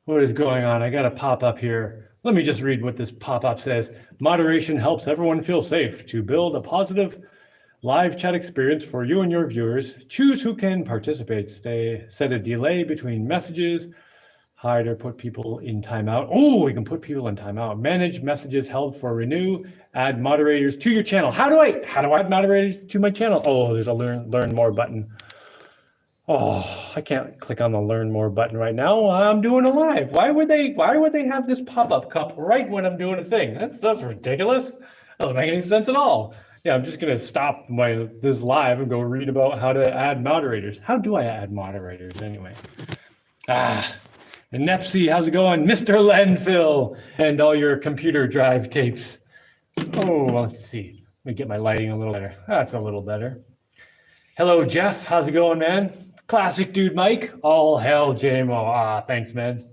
What is going on? I got a pop-up here. Let me just read what this pop-up says. Moderation helps everyone feel safe. To build a positive live chat experience for you and your viewers, choose who can participate. Set a delay between messages. Hide or put people in timeout. Oh, we can put people in timeout. Manage messages held for renew. Add moderators to your channel. How do I add moderators to my channel? Oh, there's a learn more button. Oh, I can't click on the learn more button right now. I'm doing a live. Why would they have this pop-up cup right when I'm doing a thing? That's ridiculous. That doesn't make any sense at all. Yeah, I'm just gonna stop this live and go read about how to add moderators. How do I add moderators anyway? And Nepsy, how's it going? Mr. Landfill and all your computer drive tapes. Oh, let's see. Let me get my lighting a little better. That's a little better. Hello, Jeff. How's it going, man? Classic Dude Mike. All hell, Jaimie. Thanks, man.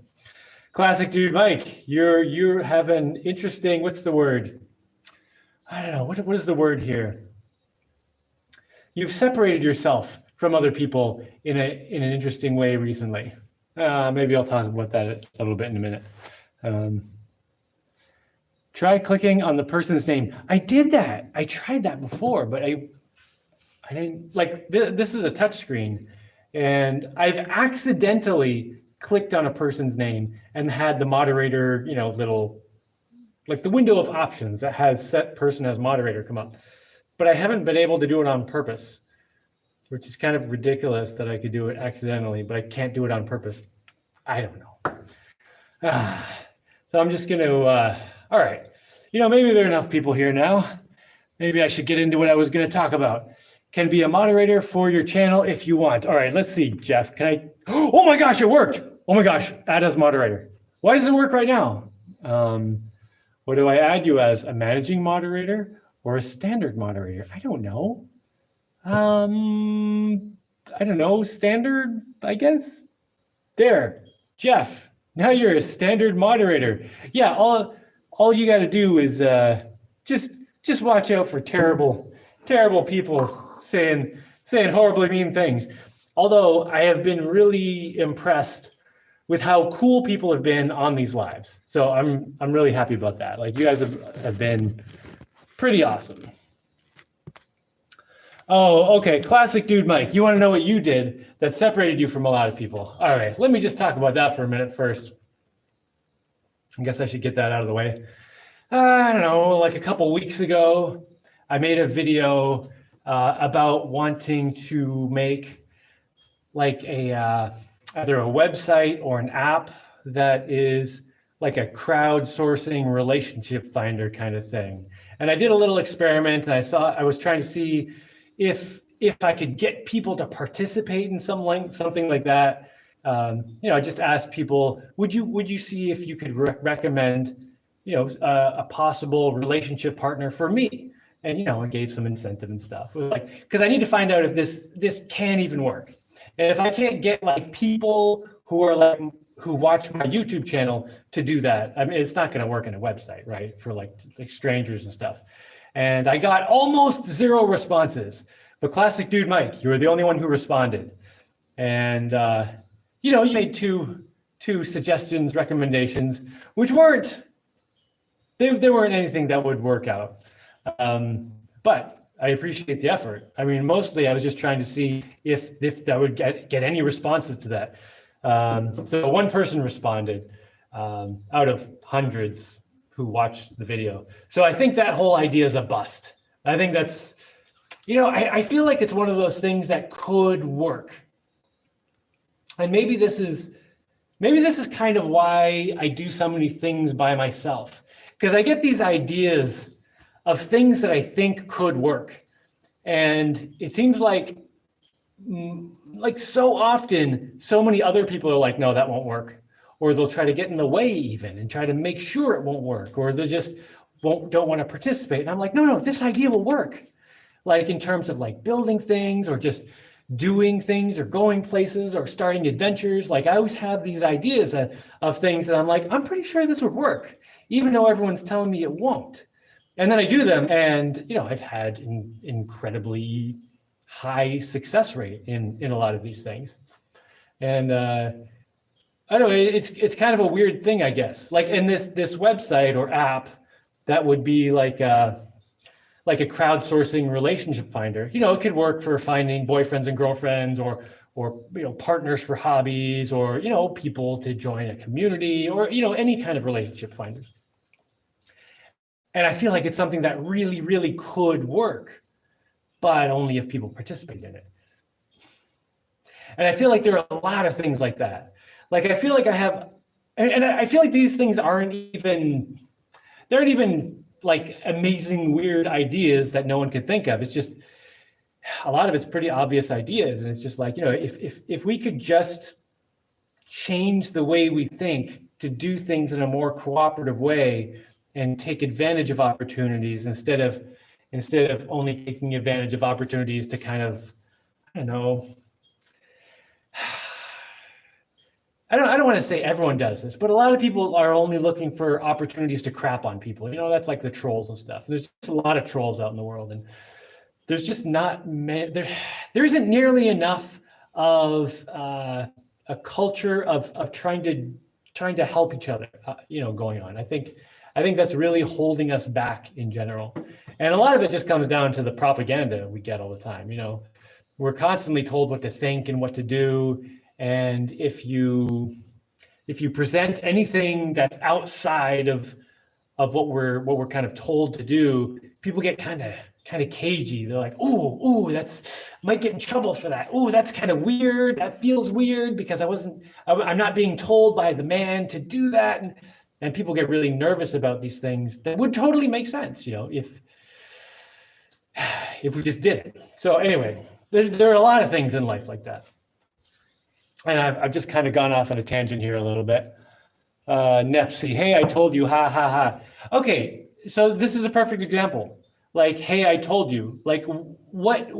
Classic Dude Mike. You have an interesting. What's the word? I don't know. What is the word here? You've separated yourself from other people in an interesting way recently. Maybe I'll talk about that a little bit in a minute. Try clicking on the person's name. I did that. I tried that before, but I didn't like. This is a touch screen. And I've accidentally clicked on a person's name and had the moderator, little, like the window of options that has set person as moderator come up. But I haven't been able to do it on purpose, which is kind of ridiculous that I could do it accidentally, but I can't do it on purpose. I don't know. So I'm just going to, all right. Maybe there are enough people here now. Maybe I should get into what I was going to talk about. Can be a moderator for your channel if you want. All right, let's see, Jeff. Can I? Oh my gosh, it worked. Oh my gosh, add as moderator. Why does it work right now? What do I add you as? A managing moderator or a standard moderator? I don't know. I don't know. Standard, I guess. There, Jeff. Now you're a standard moderator. Yeah, all you got to do is just watch out for terrible people saying horribly mean things. Although I have been really impressed with how cool people have been on these lives. So I'm really happy about that. Like, you guys have been pretty awesome. Oh, okay. Classic Dude Mike. You want to know what you did that separated you from a lot of people? All right, let me just talk about that for a minute first. I guess I should get that out of the way. I don't know, like a couple weeks ago, I made a video about wanting to make like either a website or an app that is like a crowdsourcing relationship finder kind of thing. And I did a little experiment, and I was trying to see if I could get people to participate in something like that. I just asked people, would you see if you could recommend a possible relationship partner for me? And I gave some incentive and stuff. It was like, because I need to find out if this can even work. And if I can't get like people who watch my YouTube channel to do that, I mean, it's not going to work in a website, right? For like strangers and stuff. And I got almost 0 responses. But Classic Dude Mike, you were the only one who responded. And you made two suggestions, recommendations, which weren't anything that would work out. But I appreciate the effort. I mean, mostly I was just trying to see if that would get any responses to that. So one person responded out of hundreds who watched the video. So I think that whole idea is a bust. I think that's, I feel like it's one of those things that could work. And maybe this is kind of why I do so many things by myself, because I get these ideas of things that I think could work. And it seems like so often, so many other people are like, no, that won't work. Or they'll try to get in the way even and try to make sure it won't work. Or they just don't want to participate. And I'm like, no, this idea will work. Like in terms of like building things or just doing things or going places or starting adventures. Like I always have these ideas of things that I'm like, I'm pretty sure this would work, even though everyone's telling me it won't. And then I do them, and I've had an incredibly high success rate in a lot of these things. And I don't know, it's kind of a weird thing, I guess. Like in this website or app, that would be like a crowdsourcing relationship finder. It could work for finding boyfriends and girlfriends, or partners for hobbies, or people to join a community, or any kind of relationship finders. And I feel like it's something that really, really could work, but only if people participate in it. And I feel like there are a lot of things like that. Like I feel like I feel like these things aren't even like amazing, weird ideas that no one could think of. It's just a lot of it's pretty obvious ideas, and it's just like, if we could just change the way we think to do things in a more cooperative way and take advantage of opportunities instead of only taking advantage of opportunities to kind of, I don't know. I don't want to say everyone does this, but a lot of people are only looking for opportunities to crap on people. That's like the trolls and stuff. There's just a lot of trolls out in the world, and there's just not there isn't nearly enough of a culture of trying to help each other, going on. I think that's really holding us back in general, and a lot of it just comes down to the propaganda we get all the time. We're constantly told what to think and what to do. And if you present anything that's outside of what we're kind of told to do, people get kind of cagey. They're like, oh, that's might get in trouble for that. Oh, that's kind of weird. That feels weird because I'm not being told by the man to do that. And people get really nervous about these things that would totally make sense, if we just did it. So anyway, there are a lot of things in life like that. And I've just kind of gone off on a tangent here a little bit. Nepsy, hey, I told you, ha, ha, ha. Okay, so this is a perfect example. Like, hey, I told you. Like, what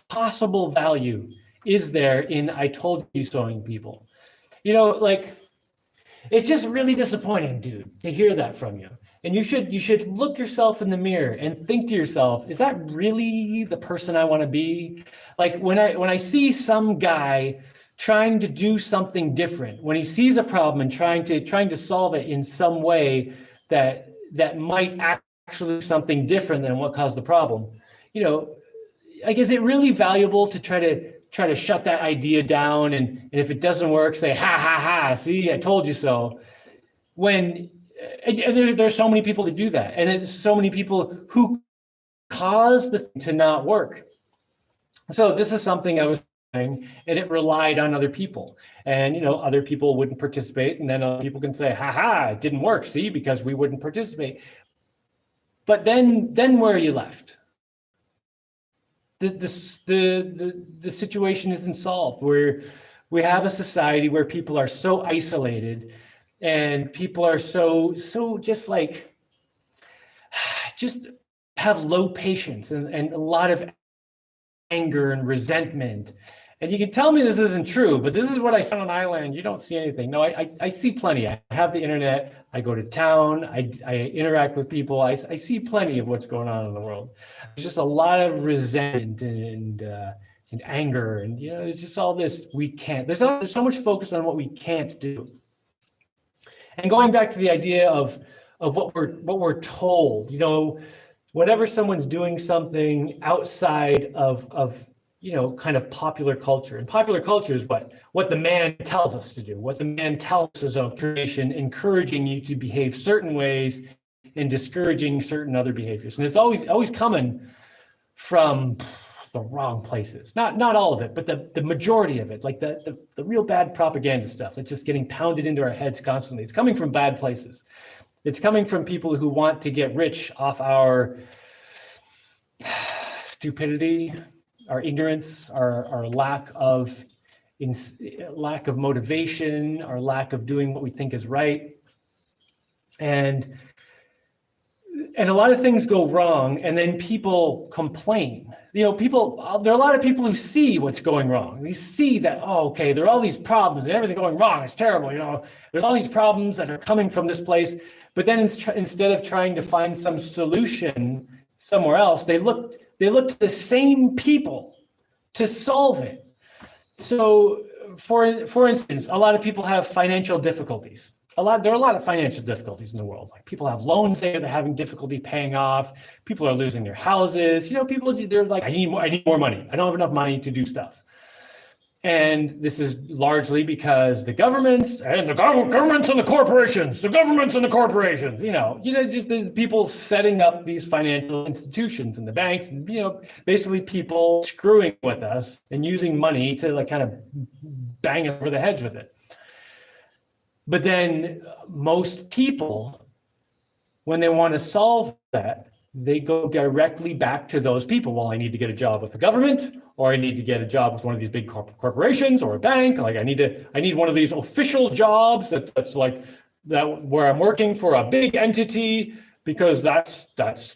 possible value is there in I told you soing people? Like, it's just really disappointing, dude, to hear that from you. And you should look yourself in the mirror and think to yourself, is that really the person I want to be? Like when I see some guy trying to do something different, when he sees a problem and trying to solve it in some way that might actually do something different than what caused the problem, like, is it really valuable to try to shut that idea down, and if it doesn't work, say, ha, ha, ha, see, I told you so? When there's so many people to do that, and there's so many people who cause the thing to not work. So this is something I was doing, and it relied on other people, and other people wouldn't participate, and then other people can say, ha ha, it didn't work, see, because we wouldn't participate. But then where are you left? The situation isn't solved. We have a society where people are so isolated, and people are so just have low patience and a lot of anger and resentment. And you can tell me this isn't true, but this is what I saw on an island. You don't see anything. No, I see plenty. I have the internet. I go to town. I interact with people. I see plenty of what's going on in the world. There's just a lot of resentment and anger, and it's just all this we can't. There's so much focus on what we can't do. And going back to the idea of what we're told, whenever someone's doing something outside of kind of popular culture, and popular culture is what the man tells us to do, what the man tells us of creation, encouraging you to behave certain ways and discouraging certain other behaviors. And it's always coming from the wrong places. Not all of it, but the majority of it, like the real bad propaganda stuff. It's just getting pounded into our heads constantly. It's coming from bad places. It's coming from people who want to get rich off our stupidity, our ignorance, our lack of motivation, our lack of doing what we think is right. And a lot of things go wrong, and then people complain. There are a lot of people who see what's going wrong. They see that, okay, there are all these problems and everything going wrong. It's terrible. There's all these problems that are coming from this place. But then instead of trying to find some solution somewhere else, they look to the same people to solve it. So for instance, a lot of people have financial difficulties. There are a lot of financial difficulties in the world. Like people have loans there, they're having difficulty paying off. People are losing their houses. They're like, I need more money. I don't have enough money to do stuff. And this is largely because the governments and the corporations, just the people setting up these financial institutions and the banks, and, basically people screwing with us and using money to like kind of bang over the heads with it. But then most people, when they want to solve that, they go directly back to those people. Well, I need to get a job with the government, or I need to get a job with one of these big corporations or a bank. Like I need one of these official jobs that's like that where I'm working for a big entity, because that's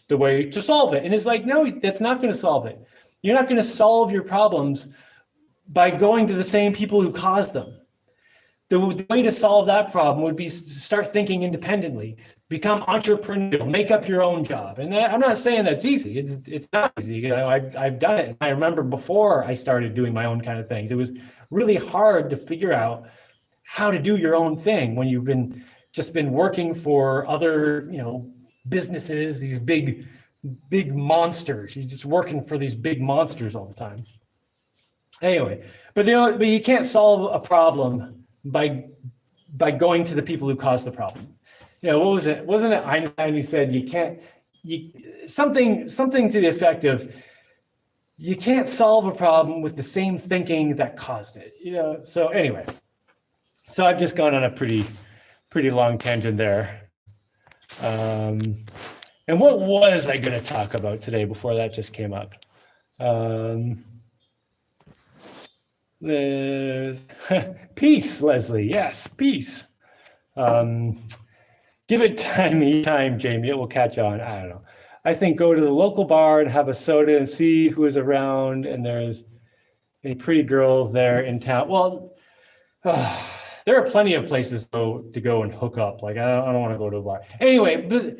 the way to solve it. And it's like, no, that's not going to solve it. You're not going to solve your problems by going to the same people who caused them. The way to solve that problem would be to start thinking independently, become entrepreneurial, make up your own job. And I'm not saying that's easy. It's not easy. I've done it. I remember before I started doing my own kind of things, it was really hard to figure out how to do your own thing when you've been working for other, businesses, these big monsters. You're just working for these big monsters all the time. Anyway, but you can't solve a problem by going to the people who caused the problem. What was it? Wasn't it Einstein who said something to the effect of, you can't solve a problem with the same thinking that caused it. So anyway, so I've just gone on a pretty long tangent there. And what was I going to talk about today before that just came up? Peace, Leslie. Yes, peace. Give it time, Jaimie. It will catch on. I don't know. I think go to the local bar and have a soda and see who is around. And there's any pretty girls there in town. Well, there are plenty of places to go and hook up. Like I don't want to go to a bar. Anyway, but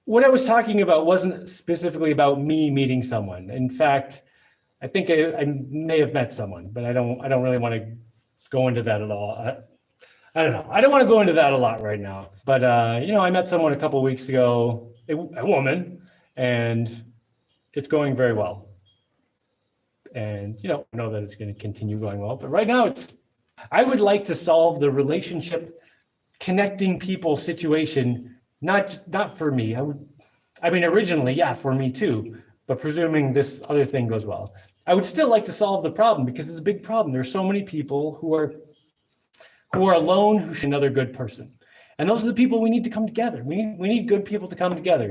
what I was talking about wasn't specifically about me meeting someone. In fact, I think I may have met someone, but I don't really want to go into that at all. I don't know. I don't want to go into that a lot right now. But I met someone a couple of weeks ago, a woman, and it's going very well. And I know that it's going to continue going well. But right now, I would like to solve the relationship connecting people situation, not for me. Originally, yeah, for me too. But presuming this other thing goes well, I would still like to solve the problem, because it's a big problem. There's so many people who are alone who should another good person. And those are the people we need to come together. We need good people to come together,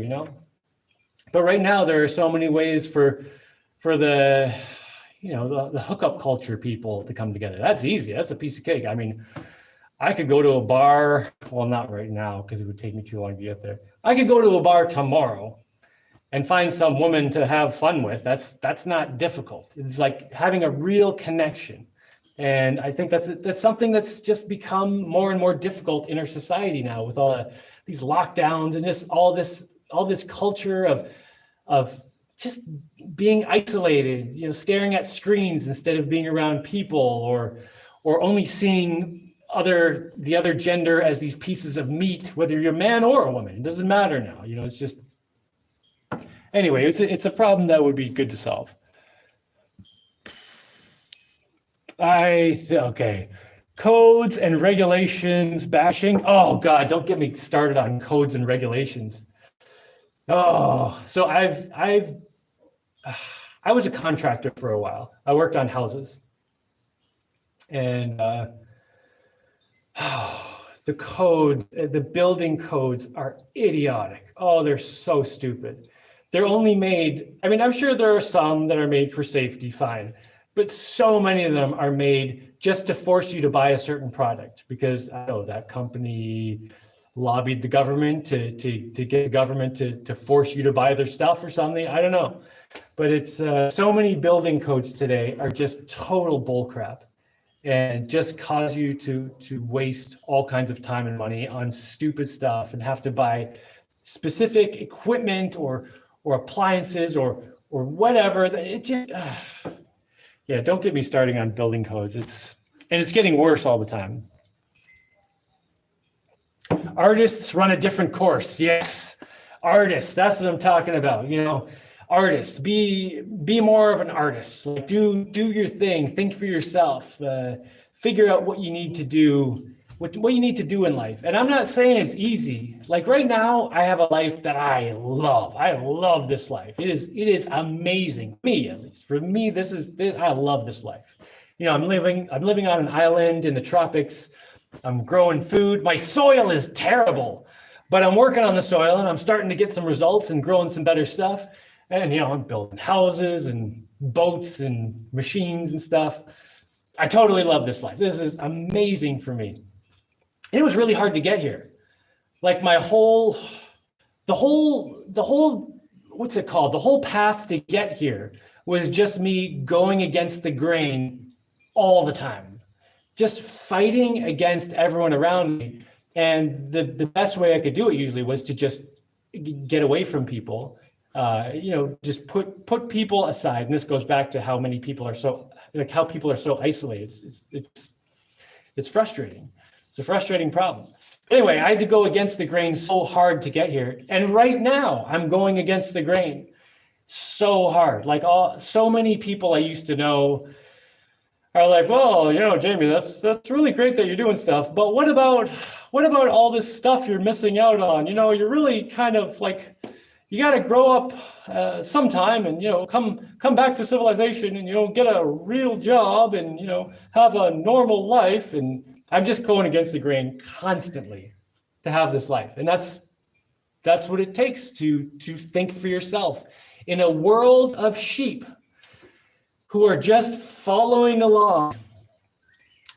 But right now there are so many ways for the hookup culture people to come together. That's easy. That's a piece of cake. I could go to a bar, well, not right now because it would take me too long to get there. I could go to a bar tomorrow and find some woman to have fun with. That's not difficult. It's like having a real connection. And I think that's something that's just become more and more difficult in our society now, with all these lockdowns and just all this culture of just being isolated, staring at screens instead of being around people, or only seeing the other gender as these pieces of meat, whether you're a man or a woman. It doesn't matter now. It's just, anyway, it's a problem that would be good to solve. Okay. Codes and regulations bashing. Oh God, don't get me started on codes and regulations. Oh, so I was a contractor for a while. I worked on houses, and the building codes are idiotic. Oh, they're so stupid. They're only made, I'm sure there are some that are made for safety, fine. But so many of them are made just to force you to buy a certain product, because that company lobbied the government to get the government to force you to buy their stuff or something. I don't know. But it's so many building codes today are just total bullcrap, and just cause you to waste all kinds of time and money on stupid stuff, and have to buy specific equipment or appliances or whatever. It just yeah, don't get me starting on building codes. and it's getting worse all the time. Artists run a different course. Yes, artists. That's what I'm talking about. Artists. Be more of an artist. Like do your thing. Think for yourself. Figure out what you need to do. What you need to do in life. And I'm not saying it's easy. Like right now, I have a life that I love. I love this life. It is amazing. Me, at least. For me, I love this life. I'm living on an island in the tropics. I'm growing food. My soil is terrible, but I'm working on the soil and I'm starting to get some results and growing some better stuff. And, I'm building houses and boats and machines and stuff. I totally love this life. This is amazing for me. And it was really hard to get here. Like the whole, what's it called? The whole path to get here was just me going against the grain all the time. Just fighting against everyone around me. And the best way I could do it usually was to just get away from people, just put people aside. And this goes back to how people are so isolated. It's frustrating. It's a frustrating problem. Anyway, I had to go against the grain so hard to get here. And right now I'm going against the grain so hard. Like so many people I used to know are like, well, Jaimie, that's really great that you're doing stuff, but what about all this stuff you're missing out on? You're really kind of like, you got to grow up sometime and come back to civilization and get a real job and have a normal life. And I'm just going against the grain constantly to have this life, and that's what it takes to think for yourself in a world of sheep who are just following along.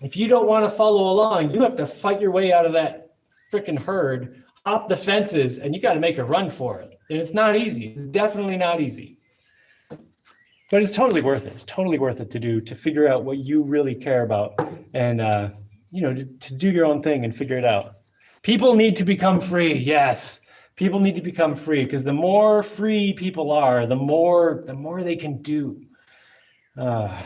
If you don't want to follow along, you have to fight your way out of that freaking herd, hop the fences, and you got to make a run for it. And it's not easy. It's definitely not easy. But it's totally worth it. It's totally worth it to figure out what you really care about and, to do your own thing and figure it out. People need to become free. Yes. People need to become free because the more free people are, the more they can do. And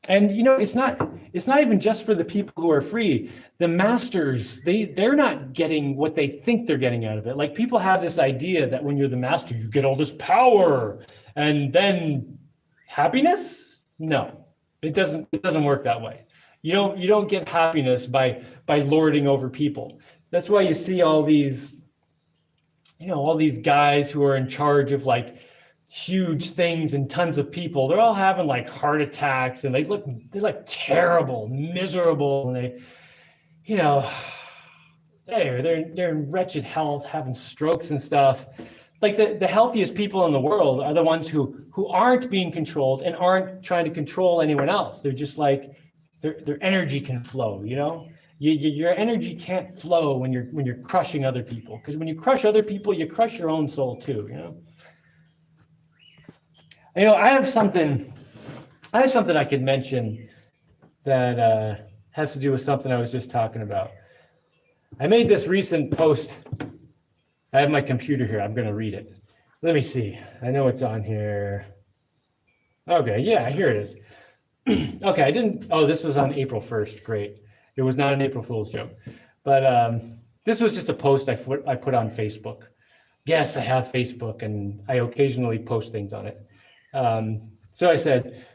it's not even just for the people who are free. The masters, they're not getting what they think they're getting out of it. Like people have this idea that when you're the master, you get all this power and then happiness. No, it doesn't work that way. You don't get happiness by lording over people. That's why you see all these guys who are in charge of like huge things and tons of people. They're all having like heart attacks and they're like terrible, miserable, and they're in wretched health, having strokes and stuff. Like the healthiest people in the world are the ones who aren't being controlled and aren't trying to control anyone else. They're just like their energy can flow. Your energy can't flow when you're crushing other people, because when you crush other people, you crush your own soul too. I have something I could mention that has to do with something I was just talking about. I made this recent post. I have my computer here. I'm going to read it. Let me see. I know it's on here. Okay, yeah, here it is. Okay, this was on April 1st. Great. It was not an April Fool's joke. But this was just a post I put on Facebook. Yes, I have Facebook, and I occasionally post things on it. So I said,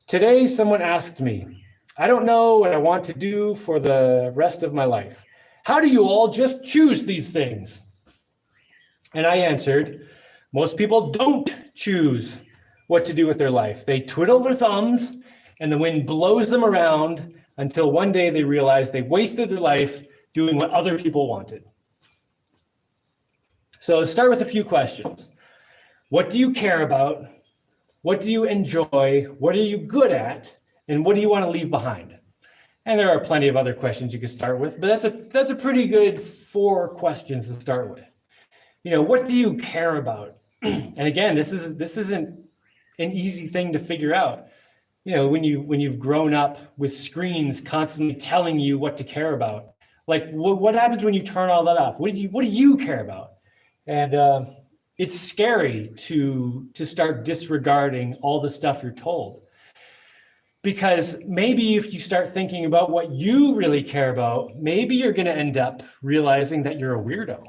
today someone asked me, I don't know what I want to do for the rest of my life. How do you all just choose these things? And I answered, most people don't choose what to do with their life. They twiddle their thumbs and the wind blows them around until one day they realize they wasted their life doing what other people wanted. So let's start with a few questions. What do you care about? What do you enjoy? What are you good at? And what do you want to leave behind? And there are plenty of other questions you could start with, but that's a pretty good 4 questions to start with. What do you care about? And again, this isn't an easy thing to figure out. When you've grown up with screens constantly telling you what to care about, like what happens when you turn all that off? What do you care about? And it's scary to start disregarding all the stuff you're told. Because maybe if you start thinking about what you really care about, maybe you're going to end up realizing that you're a weirdo.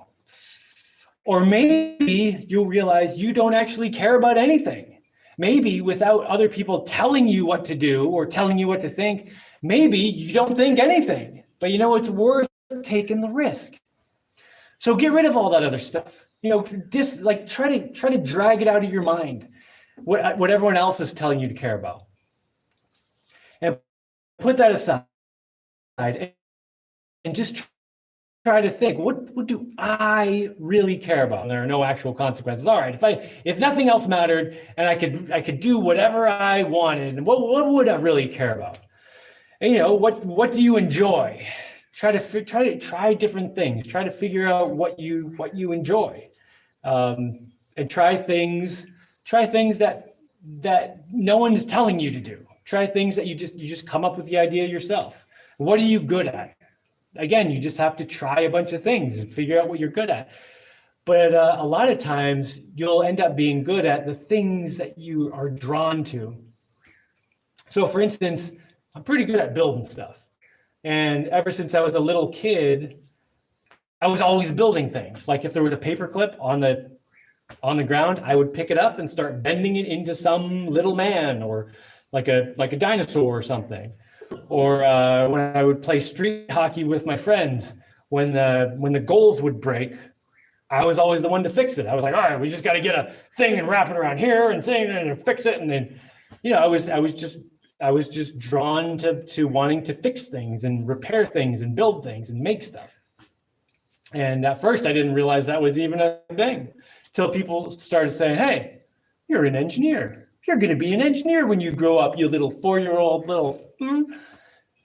Or maybe you'll realize you don't actually care about anything. Maybe without other people telling you what to do or telling you what to think, maybe you don't think anything. But you know, it's worth taking the risk. So get rid of all that other stuff. You know, just like try to drag it out of your mind, what everyone else is telling you to care about. And put that aside and just try to think, what do I really care about? And there are no actual consequences. All right, if nothing else mattered and I could do whatever I wanted, what would I really care about? And, you know, what do you enjoy? Try different things. Try to figure out what you enjoy, and try things that no one's telling you to do. Try things that you just come up with the idea yourself. What are you good at? Again, you just have to try a bunch of things and figure out what you're good at. But a lot of times you'll end up being good at the things that you are drawn to. So for instance, I'm pretty good at building stuff. And ever since I was a little kid, I was always building things. Like if there was a paperclip on the ground, I would pick it up and start bending it into some little man or like a dinosaur or something. Or when I would play street hockey with my friends, when the goals would break, I was always the one to fix it. I was like, all right, we just got to get a thing and wrap it around here and thing and fix it. And then, you know, I was just drawn to wanting to fix things and repair things and build things and make stuff. And at first I didn't realize that was even a thing till people started saying, hey, you're an engineer. You're going to be an engineer when you grow up, you little 4-year-old little. And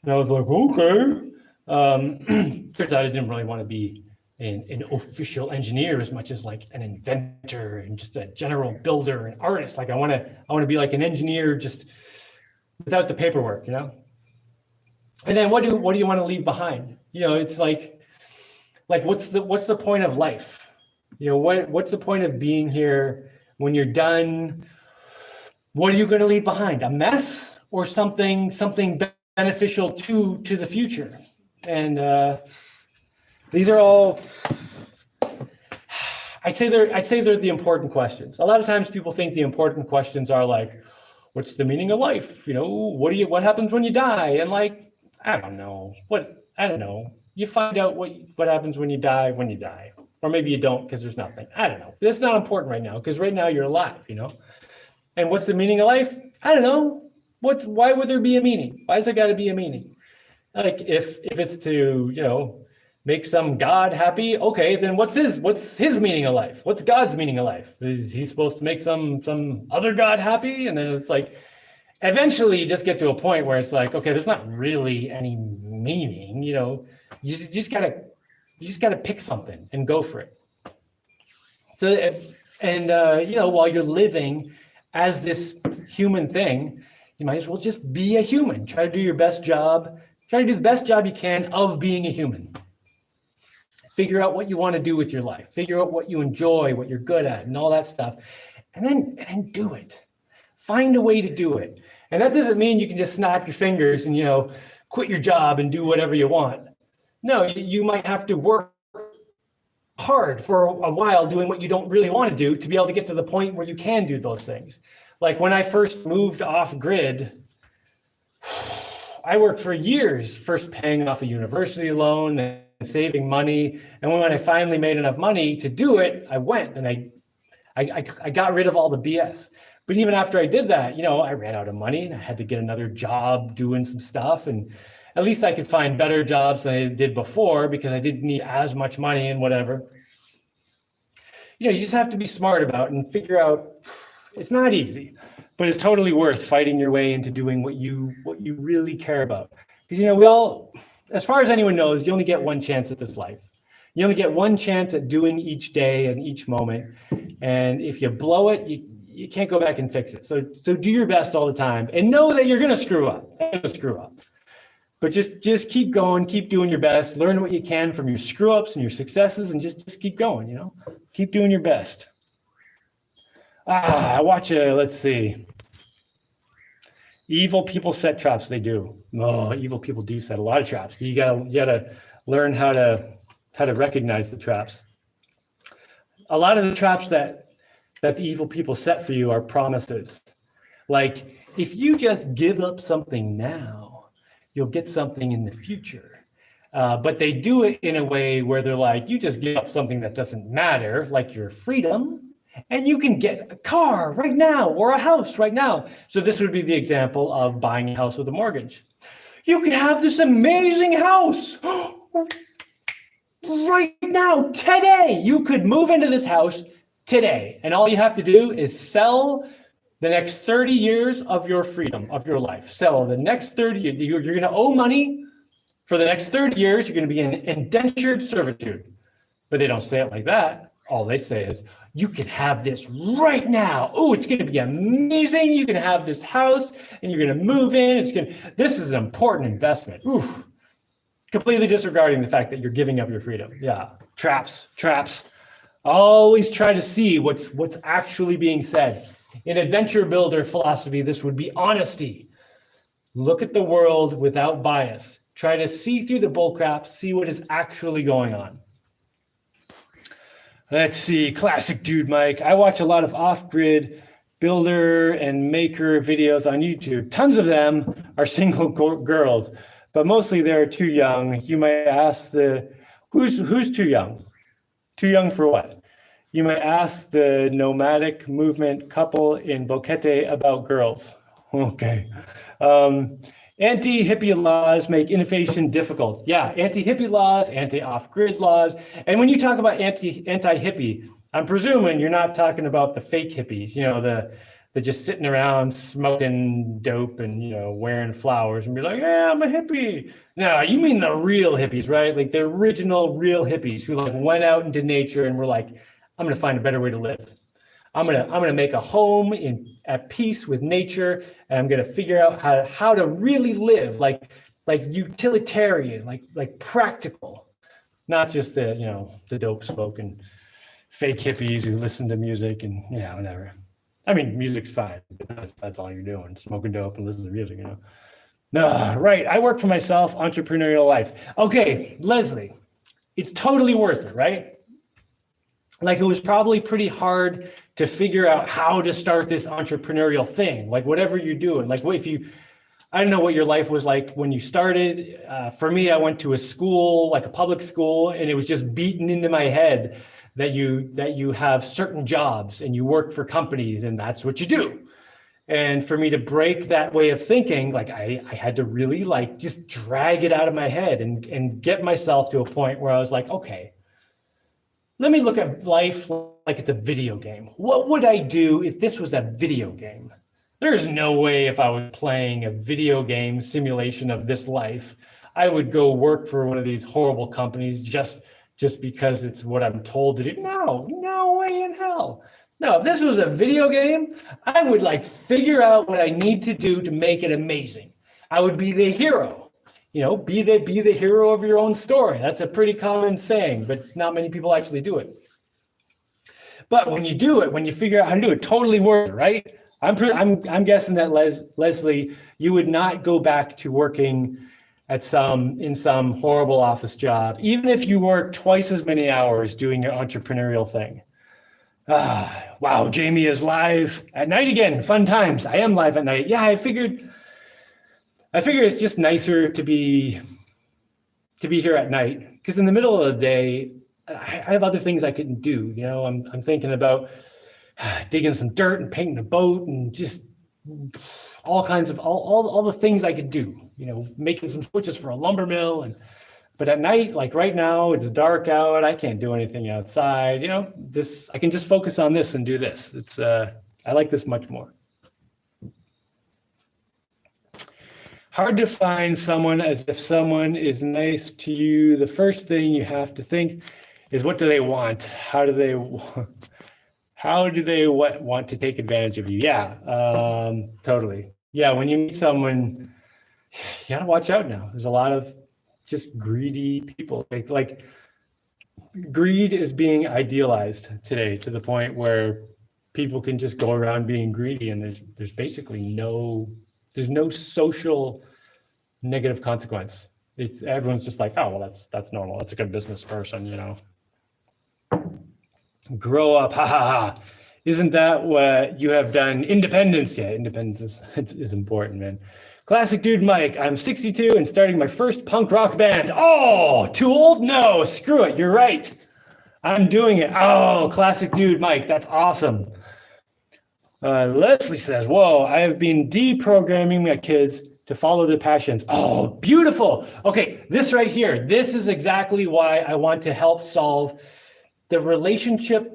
I was like, okay. Turns out I didn't really want to be an official engineer as much as like an inventor and just a general builder and artist. Like I want to be like an engineer just without the paperwork, you know. And then what do you want to leave behind? You know, it's like what's the point of life? You know, what's the point of being here when you're done? What are you going to leave behind? A mess or something beneficial to the future? And these are all, I'd say they're the important questions. A lot of times people think the important questions are like, what's the meaning of life? You know, what happens when you die? And like, I don't know. You find out what happens when you die, or maybe you don't because there's nothing. I don't know. It's not important right now because right now you're alive, you know. And what's the meaning of life? I don't know. Why would there be a meaning? Why has there got to be a meaning? Like if it's to, you know, make some God happy, okay, then what's his meaning of life? What's God's meaning of life? Is he supposed to make some other God happy? And then it's like, eventually you just get to a point where it's like, okay, there's not really any meaning, you know. You just gotta pick something and go for it. So you know, while you're living as this human thing, you might as well just be a human. Try to do your best job. Try to do the best job you can of being a human. Figure out what you want to do with your life. Figure out what you enjoy, what you're good at, and all that stuff. And then do it. Find a way to do it. And that doesn't mean you can just snap your fingers and, you know, quit your job and do whatever you want. No, you might have to work hard for a while doing what you don't really want to do to be able to get to the point where you can do those things. Like when I first moved off grid, I worked for years, first paying off a university loan and saving money. And when I finally made enough money to do it, I went and I got rid of all the BS. But even after I did that, you know, I ran out of money and I had to get another job doing some stuff. And at least I could find better jobs than I did before because I didn't need as much money and whatever. You know, you just have to be smart about it and figure out, it's not easy, but it's totally worth fighting your way into doing what you really care about. Because, you know, we all, as far as anyone knows, you only get one chance at this life. You only get one chance at doing each day and each moment. And if you blow it, you can't go back and fix it. So do your best all the time and know that you're going to screw up. But just keep going, keep doing your best, learn what you can from your screw ups and your successes, and just keep going, you know, keep doing your best. Let's see. Evil people set traps. They do. Oh, evil people do set a lot of traps. You gotta learn how to recognize the traps. A lot of the traps that the evil people set for you are promises. Like, if you just give up something now, you'll get something in the future. But they do it in a way where they're like, you just give up something that doesn't matter, like your freedom, and you can get a car right now or a house right now. So this would be the example of buying a house with a mortgage. You can have this amazing house right now, today. You could move into this house today, and all you have to do is sell the next 30 years of your freedom, of your life. Sell the next 30 years. You're going to owe money for the next 30 years. You're going to be in indentured servitude. But they don't say it like that. All they say is, you can have this right now. Oh, it's going to be amazing. You can have this house and you're going to move in. This is an important investment. Oof. Completely disregarding the fact that you're giving up your freedom. Yeah, traps. Always try to see what's actually being said. In adventure builder philosophy, this would be honesty. Look at the world without bias. Try to see through the bullcrap, see what is actually going on. Let's see, classic dude Mike. I watch a lot of off-grid builder and maker videos on YouTube. Tons of them are single girls, but mostly they're too young. You might ask who's too young? Too young for what? You might ask the nomadic movement couple in Boquete about girls. Okay. Anti-hippie laws make innovation difficult. Yeah, anti-hippie laws, anti-off-grid laws. And when you talk about anti-hippie, I'm presuming you're not talking about the fake hippies, the just sitting around smoking dope and, wearing flowers and be like, yeah, I'm a hippie. No, you mean the real hippies, right? Like the original real hippies who went out into nature and were like, I'm going to find a better way to live. I'm gonna make a home at peace with nature, and I'm gonna figure out how to really live like utilitarian, like practical, not just the dope smoking fake hippies who listen to music and whatever. I mean, music's fine. That's all you're doing, smoking dope and listening to music. No, right. I work for myself, entrepreneurial life. Okay, Leslie, it's totally worth it, right? Like, it was probably pretty hard to figure out how to start this entrepreneurial thing. Like, whatever you're doing, like I don't know what your life was like when you started. For me, I went to a school, like a public school, and it was just beaten into my head that you have certain jobs and you work for companies and that's what you do. And for me to break that way of thinking, like I had to really just drag it out of my head and get myself to a point where I was like, okay, let me look at life like it's a video game. What would I do if this was a video game? There's no way if I was playing a video game simulation of this life, I would go work for one of these horrible companies just because it's what I'm told to do. No way in hell. No, if this was a video game, I would figure out what I need to do to make it amazing. I would be the hero. Be the hero of your own story. That's a pretty common saying, but not many people actually do it. But when you do it, when you figure out how to do it, totally worth it, right? I'm guessing that Leslie, you would not go back to working in some horrible office job, even if you work twice as many hours doing your entrepreneurial thing. Wow, Jaimie is live at night again. Fun times. I am live at night. Yeah, I figured it's just nicer to be here at night, because in the middle of the day, I have other things I can do. I'm thinking about digging some dirt and painting a boat and just all kinds of all the things I could do. Making some switches for a lumber mill. But at night, like right now, it's dark out. I can't do anything outside. I can just focus on this and do this. I like this much more. Hard to find someone. As if someone is nice to you, the first thing you have to think is, what do they want? How do they want to take advantage of you? Yeah, totally. Yeah, when you meet someone, you gotta watch out now. There's a lot of just greedy people. Like greed is being idealized today to the point where people can just go around being greedy, and there's basically no There's no social negative consequence. Everyone's just like, oh, well, that's normal. That's a good business person, Grow up, ha ha ha. Isn't that what you have done? Independence, yeah, independence is important, man. Classic dude Mike, I'm 62 and starting my first punk rock band. Oh, too old? No, screw it, you're right. I'm doing it. Oh, classic dude Mike, that's awesome. Leslie says, whoa, I have been deprogramming my kids to follow their passions. Oh, beautiful. Okay, this right here, this is exactly why I want to help solve the relationship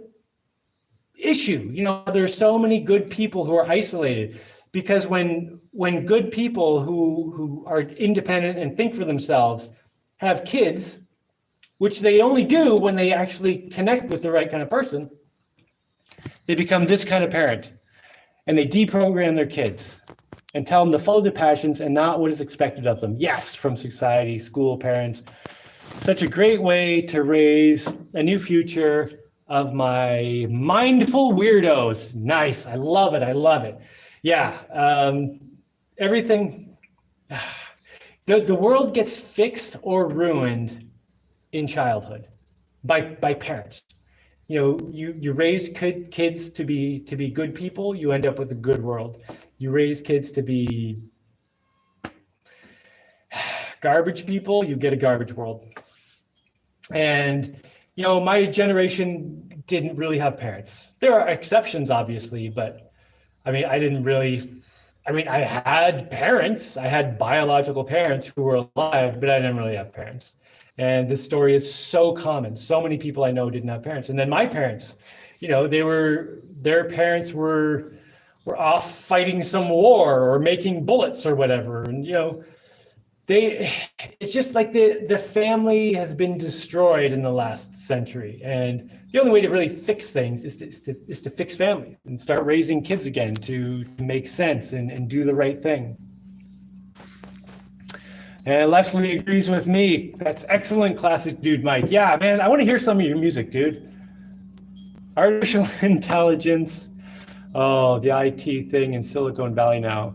issue. There's so many good people who are isolated, because when good people who are independent and think for themselves have kids, which they only do when they actually connect with the right kind of person, they become this kind of parent. And they deprogram their kids and tell them to follow their passions and not what is expected of them. Yes, from society, school, parents. Such a great way to raise a new future of my mindful weirdos. Nice. I love it. I love it. Yeah. Everything. The world gets fixed or ruined in childhood by parents. You raise kids to be good people, you end up with a good world. You raise kids to be garbage people, you get a garbage world. And my generation didn't really have parents. There are exceptions, obviously, but I had parents. I had biological parents who were alive, but I didn't really have parents. And this story is so common. So many people I know didn't have parents. And then my parents, their parents were off fighting some war or making bullets or whatever. And it's just like the family has been destroyed in the last century. And the only way to really fix things is to fix families and start raising kids again to make sense and do the right thing. And Leslie agrees with me. That's excellent, classic dude Mike. Yeah, man, I want to hear some of your music, dude. Artificial intelligence. Oh, the IT thing in Silicon Valley now.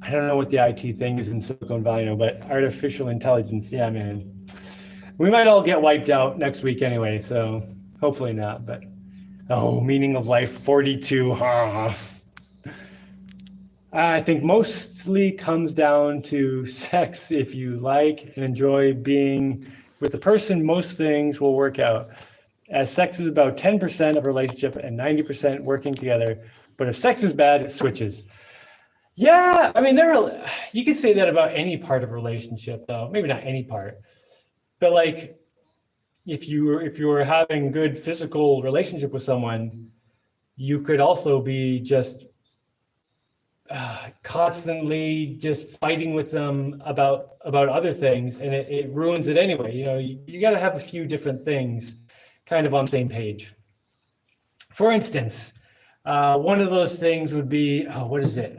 I don't know what the IT thing is in Silicon Valley now, but artificial intelligence, yeah, man. We might all get wiped out next week anyway, so hopefully not. But meaning of life 42. I think mostly comes down to sex. If you like and enjoy being with the person, most things will work out. As sex is about 10% of a relationship and 90% working together. But if sex is bad, it switches. Yeah, you could say that about any part of a relationship, though. Maybe not any part. But like, if you were having good physical relationship with someone, you could also be just constantly just fighting with them about other things, and it ruins it anyway. You got to have a few different things kind of on the same page. For instance, one of those things would be, what is it?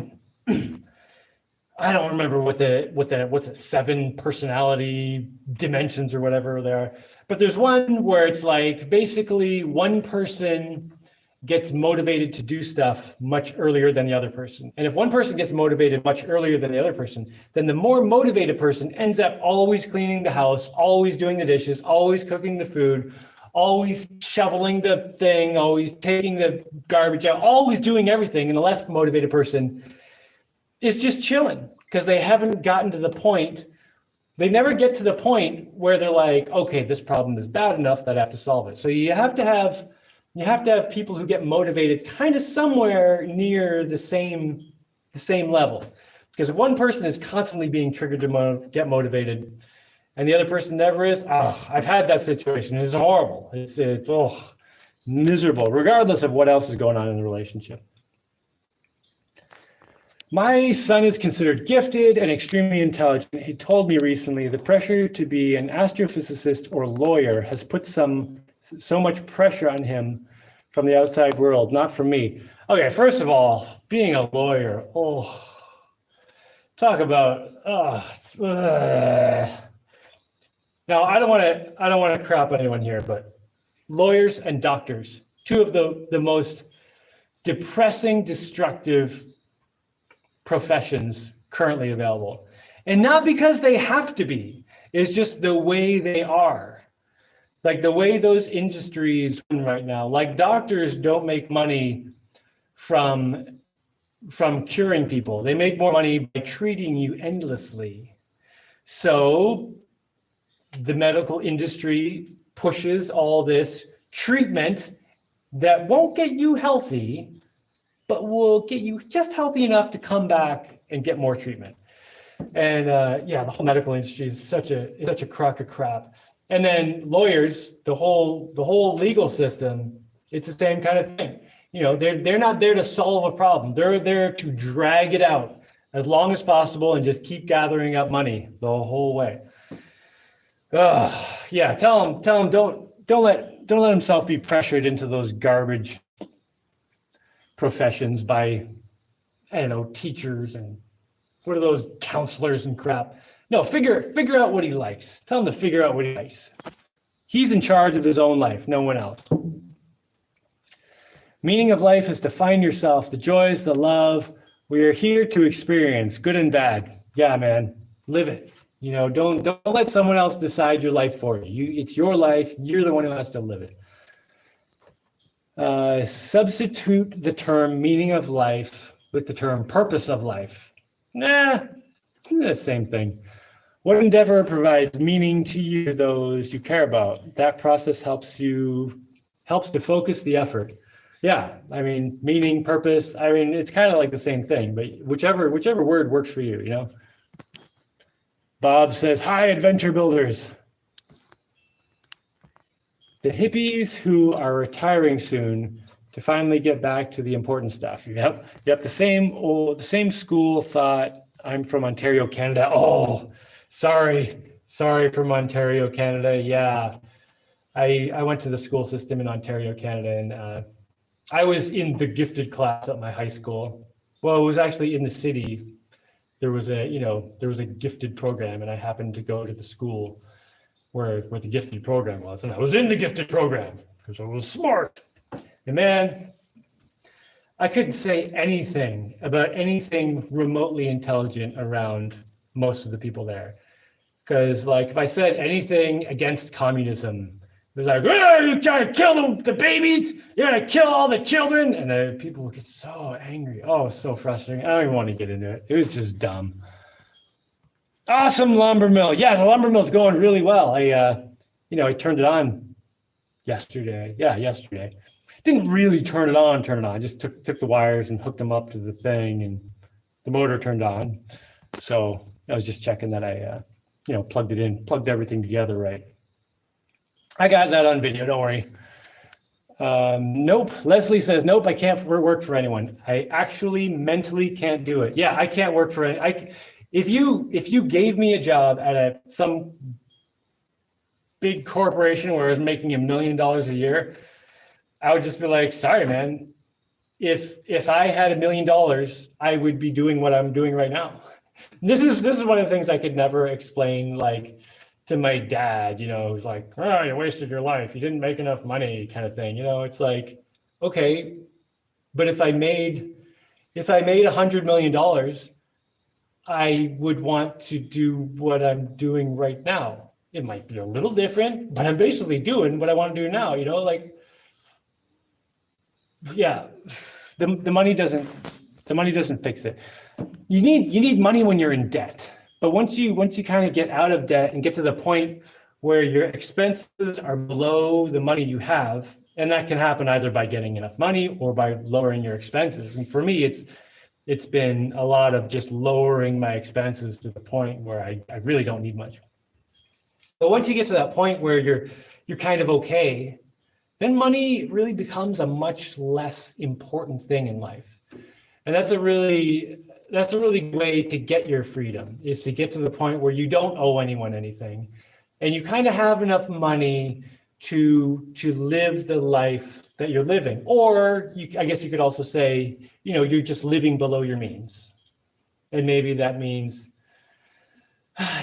I don't remember what's it, 7 personality dimensions or whatever they are. But there's one where it's like basically one person gets motivated to do stuff much earlier than the other person. And if one person gets motivated much earlier than the other person, then the more motivated person ends up always cleaning the house, always doing the dishes, always cooking the food, always shoveling the thing, always taking the garbage out, always doing everything. And the less motivated person is just chilling because they haven't gotten to the point. They never get to the point where they're like, okay, this problem is bad enough that I have to solve it. So you have to have people who get motivated kind of somewhere near the same level. Because if one person is constantly being triggered to get motivated and the other person never is, I've had that situation. It's horrible. It's miserable, regardless of what else is going on in the relationship. My son is considered gifted and extremely intelligent. He told me recently the pressure to be an astrophysicist or lawyer has put so much pressure on him from the outside world, not from me. Okay, first of all, being a lawyer, talk about, Now, I don't want to crap on anyone here, but lawyers and doctors, two of the most depressing, destructive professions currently available. And not because they have to be, it's just the way they are. Like the way those industries run right now, like doctors don't make money from curing people. They make more money by treating you endlessly. So the medical industry pushes all this treatment that won't get you healthy, but will get you just healthy enough to come back and get more treatment. And yeah, the whole medical industry is such a crock of crap. And then lawyers, the whole legal system, it's the same kind of thing. You know, they're not there to solve a problem. They're there to drag it out as long as possible and just keep gathering up money the whole way. Yeah, tell him don't let himself be pressured into those garbage professions by, I don't know, teachers and what are those counselors and crap. No, figure out what he likes. Tell him to figure out what he likes. He's in charge of his own life, no one else. Meaning of life is to find yourself, the joys, the love. We are here to experience good and bad. Yeah, man, live it. You know, don't let someone else decide your life for you. It's your life. You're the one who has to live it. Substitute the term meaning of life with the term purpose of life. Nah, it's the same thing. What endeavor provides meaning to you, those you care about? That process helps to focus the effort. Yeah, I mean, meaning, purpose, I mean, it's kind of like the same thing, but whichever word works for you, you know? Bob says, hi, adventure builders. The hippies who are retiring soon to finally get back to the important stuff. Yep, the same school thought. I'm from Ontario, Canada. Oh, sorry from Ontario, Canada. Yeah, I went to the school system in Ontario, Canada, and I was in the gifted class at my high school. Well, it was actually in the city. There was a gifted program, and I happened to go to the school where the gifted program was, and I was in the gifted program because I was smart. And man, I couldn't say anything about anything remotely intelligent around most of the people there. Because like if I said anything against communism, it was like, oh, you're trying to kill the babies, you're gonna kill all the children. And the people would get so angry. Oh, it was so frustrating. I don't even want to get into it. It was just dumb. Awesome lumber mill. Yeah, the lumber mill's going really well. I turned it on yesterday. Yeah, yesterday. Didn't really turn it on. I just took the wires and hooked them up to the thing, and the motor turned on. So I was just checking that I plugged it in, plugged everything together right. I got that on video, don't worry. Nope. Leslie says, nope, I can't work for anyone. I actually mentally can't do it. Yeah, I can't work for if you gave me a job at some big corporation where I was making $1 million a year, I would just be like, sorry, man. If I had $1 million, I would be doing what I'm doing right now. This is one of the things I could never explain, like, to my dad. You know, it's like, oh, you wasted your life. You didn't make enough money, kind of thing. You know, it's like, okay, but if I made $100 million, I would want to do what I'm doing right now. It might be a little different, but I'm basically doing what I want to do now. You know, like, yeah, the money doesn't fix it. You need money when you're in debt. But once you kind of get out of debt and get to the point where your expenses are below the money you have, and that can happen either by getting enough money or by lowering your expenses. And for me, it's been a lot of just lowering my expenses to the point where I really don't need much. But once you get to that point where you're kind of okay, then money really becomes a much less important thing in life. And that's a really good way to get your freedom, is to get to the point where you don't owe anyone anything, and you kind of have enough money to live the life that you're living. Or I guess you could also say, you're just living below your means. And maybe that means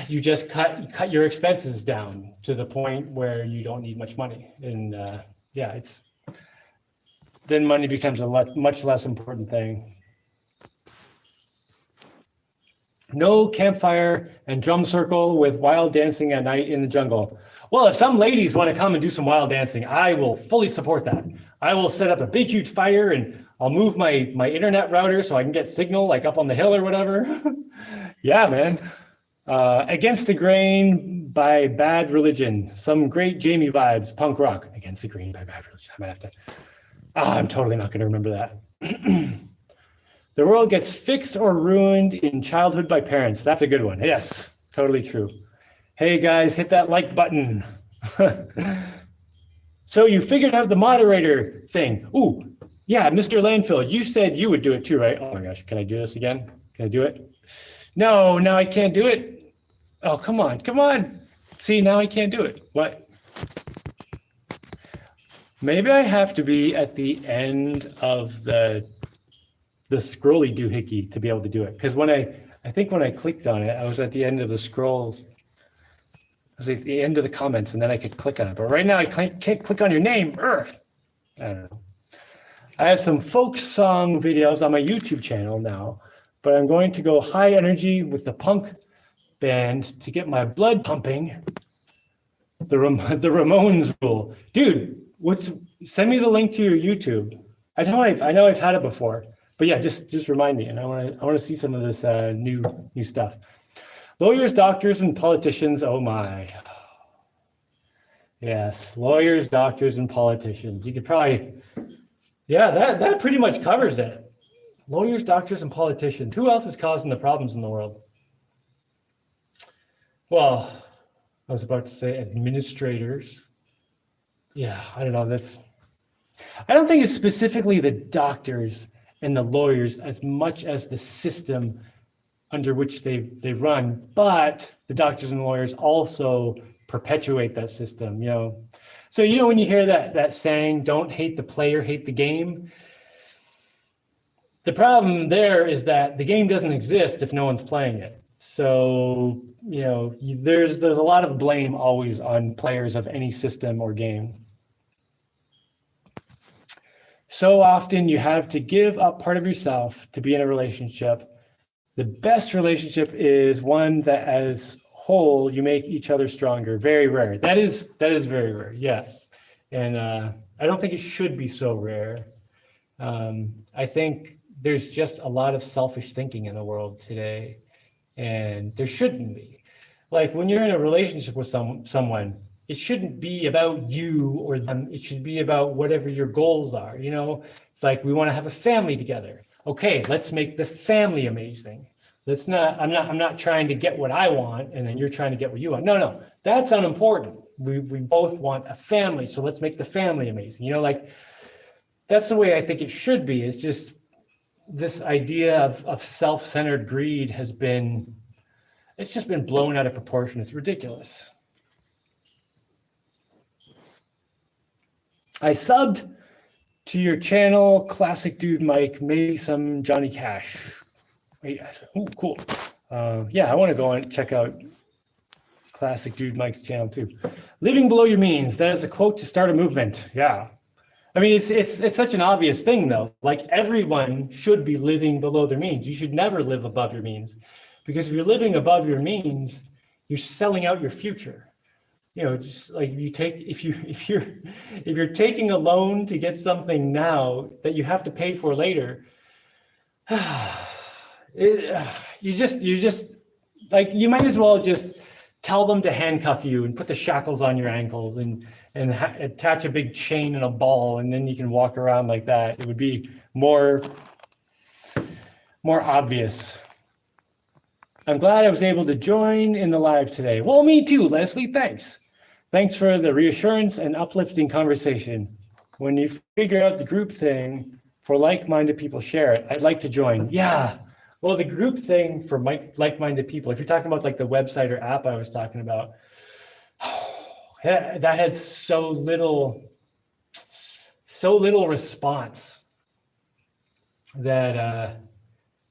you just cut your expenses down to the point where you don't need much money. And then money becomes a much less important thing. No campfire and drum circle with wild dancing at night in the jungle. Well, if some ladies want to come and do some wild dancing, I will fully support that. I will set up a big, huge fire and I'll move my internet router so I can get signal like up on the hill or whatever. Yeah, man. Against the Grain by Bad Religion. Some great Jaimie vibes. Punk rock. Against the Grain by Bad Religion. I might have to. I'm totally not going to remember that. The world gets fixed or ruined in childhood by parents. That's a good one. Yes, totally true. Hey guys, hit that like button. So you figured out the moderator thing. Ooh, yeah, Mr. Landfill, you said you would do it too, right? Oh my gosh, can I do this again? Can I do it? No, now I can't do it. Oh, come on, come on. See, now I can't do it. What? Maybe I have to be at the end of the scrolly doohickey to be able to do it. Because when I think when I clicked on it, I was at the end of the scroll. I was at the end of the comments, and then I could click on it. But right now I can't click on your name. Urgh. I don't know. I have some folk song videos on my YouTube channel now, but I'm going to go high energy with the punk band to get my blood pumping. The Ramones rule, dude. Send me the link to your YouTube. I know I've had it before, but yeah, just remind me, and I want to see some of this new stuff. Lawyers, doctors, and politicians. Oh my. Yes, lawyers, doctors, and politicians. You could probably, yeah, that pretty much covers it. Lawyers, doctors, and politicians. Who else is causing the problems in the world? Well, I was about to say administrators. Yeah, I don't know. I don't think it's specifically the doctors and the lawyers as much as the system under which they run, but the doctors and lawyers also perpetuate that system, you know. So, you know, when you hear that saying, don't hate the player, hate the game, the problem there is that the game doesn't exist if no one's playing it. So, you know, there's a lot of blame always on players of any system or game. So often you have to give up part of yourself to be in a relationship. The best relationship is one that as whole, you make each other stronger. Very rare. That is very rare, yeah. And I don't think it should be so rare. I think there's just a lot of selfish thinking in the world today, and there shouldn't be. Like when you're in a relationship with someone, it shouldn't be about you or them. It should be about whatever your goals are. You know, it's like we want to have a family together. Okay, let's make the family amazing. Let's not. I'm not trying to get what I want, and then you're trying to get what you want. No, that's unimportant. We both want a family, so let's make the family amazing. You know, like that's the way I think it should be. It's just this idea of self-centered greed it's just been blown out of proportion. It's ridiculous. I subbed to your channel, Classic Dude Mike, maybe some Johnny Cash. Wait, I said, ooh, cool. Yeah, I want to go and check out Classic Dude Mike's channel too. Living below your means. That is a quote to start a movement. Yeah. I mean, it's such an obvious thing though. Like everyone should be living below their means. You should never live above your means, because if you're living above your means, you're selling out your future. You know, just like if you're taking a loan to get something now that you have to pay for later, you just like, you might as well just tell them to handcuff you and put the shackles on your ankles and attach a big chain and a ball, and then you can walk around like that. It would be more obvious. I'm glad I was able to join in the live today. Well, me too, Leslie. Thanks. Thanks for the reassurance and uplifting conversation. When you figure out the group thing for like-minded people, share it. I'd like to join. Yeah. Well, the group thing for like-minded people, if you're talking about like the website or app I was talking about, that had so little response that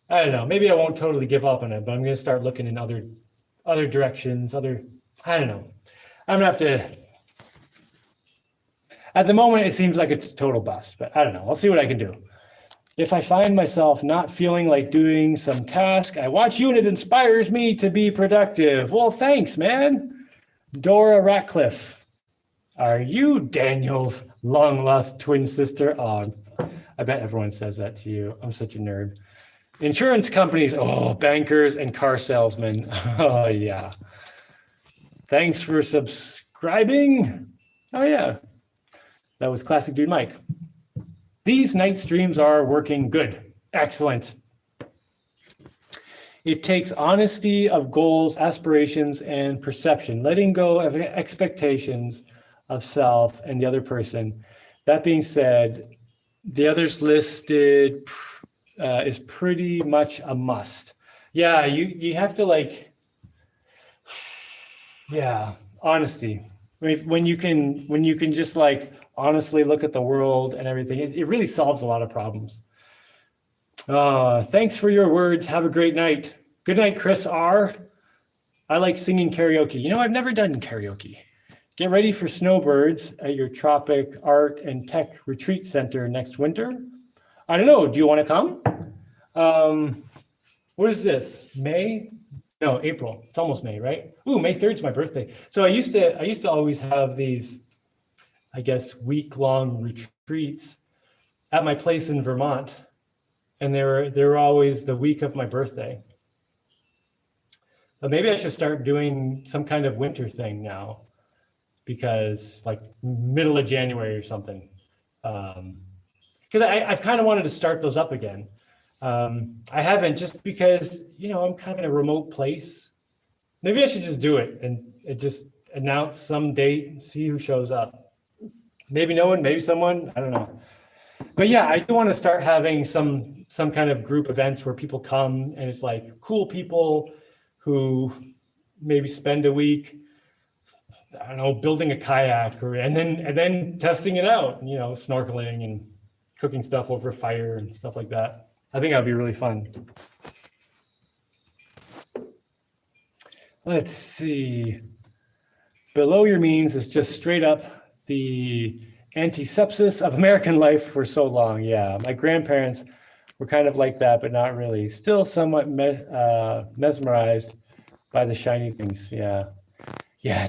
I don't know. Maybe I won't totally give up on it, but I'm going to start looking in other directions. I don't know. I'm gonna have to. At the moment, it seems like it's a total bust, but I don't know. I'll see what I can do. If I find myself not feeling like doing some task, I watch you and it inspires me to be productive. Well, thanks, man. Dora Ratcliffe. Are you Daniel's long-lost twin sister? Oh, I bet everyone says that to you. I'm such a nerd. Insurance companies. Oh, bankers and car salesmen. Oh, yeah. Thanks for subscribing. Oh, yeah. That was Classic Dude Mike. These night streams are working good. Excellent. It takes honesty of goals, aspirations, and perception, letting go of expectations of self and the other person. That being said, the others listed is pretty much a must. Yeah, you have to like, yeah, honesty. When you can just like honestly look at the world and everything, it really solves a lot of problems. Thanks for your words. Have a great night. Good night, Chris R. I like singing karaoke. You know, I've never done karaoke. Get ready for snowbirds at your Tropic Art and Tech Retreat Center next winter. I don't know. Do you want to come? What is this? May? No, April. It's almost May, right? Ooh, May 3rd is my birthday. So I used to always have these, I guess, week-long retreats at my place in Vermont, and they were always the week of my birthday. But maybe I should start doing some kind of winter thing now, because like middle of January or something. Because I've kind of wanted to start those up again. I haven't, just because, you know, I'm kind of in a remote place. Maybe I should just do it and just announce some date, see who shows up. Maybe no one, maybe someone, I don't know. But yeah, I do want to start having some kind of group events where people come and it's like cool people who maybe spend a week, I don't know, building a kayak and then testing it out, you know, snorkeling and cooking stuff over fire and stuff like that. I think that'd be really fun. Let's see. Below your means is just straight up the antisepsis of American life for so long. Yeah, my grandparents were kind of like that, but not really. Still somewhat mesmerized by the shiny things. Yeah,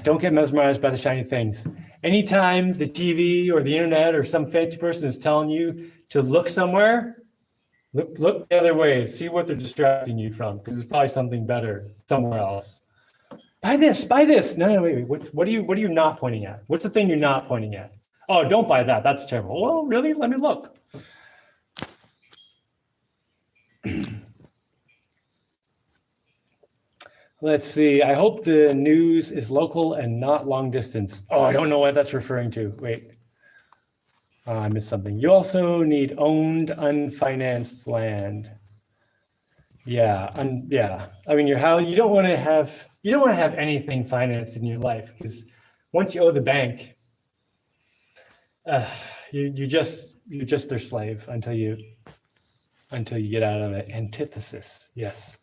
don't get mesmerized by the shiny things. Anytime the TV or the internet or some fancy person is telling you to look somewhere, look the other way, see what they're distracting you from, because it's probably something better somewhere else. Buy this. No, wait. What are you not pointing at? What's the thing you're not pointing at? Oh, don't buy that. That's terrible. Well, really? Let me look. Let's see. I hope the news is local and not long distance. Oh, I don't know what that's referring to. Wait. I missed something. You also need owned, unfinanced land. Yeah. I mean, you don't want to have anything financed in your life, because once you owe the bank, you're just their slave until you get out of it. Antithesis. Yes.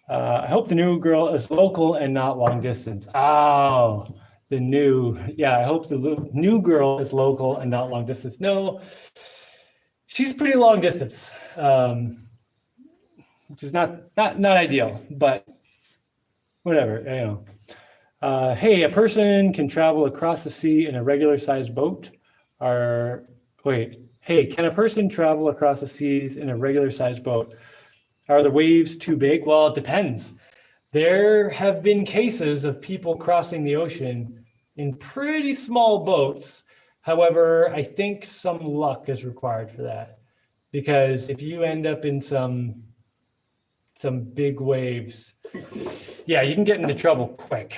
I hope the new girl is local and not long distance. Oh, I hope the new girl is local and not long distance. No, she's pretty long distance, which is not ideal, but whatever, you know. Hey, a person can travel across the sea in a regular sized boat. Hey, can a person travel across the seas in a regular sized boat? Are the waves too big? Well, it depends. There have been cases of people crossing the ocean in pretty small boats. However, I think some luck is required for that, because if you end up in some big waves, yeah, you can get into trouble quick.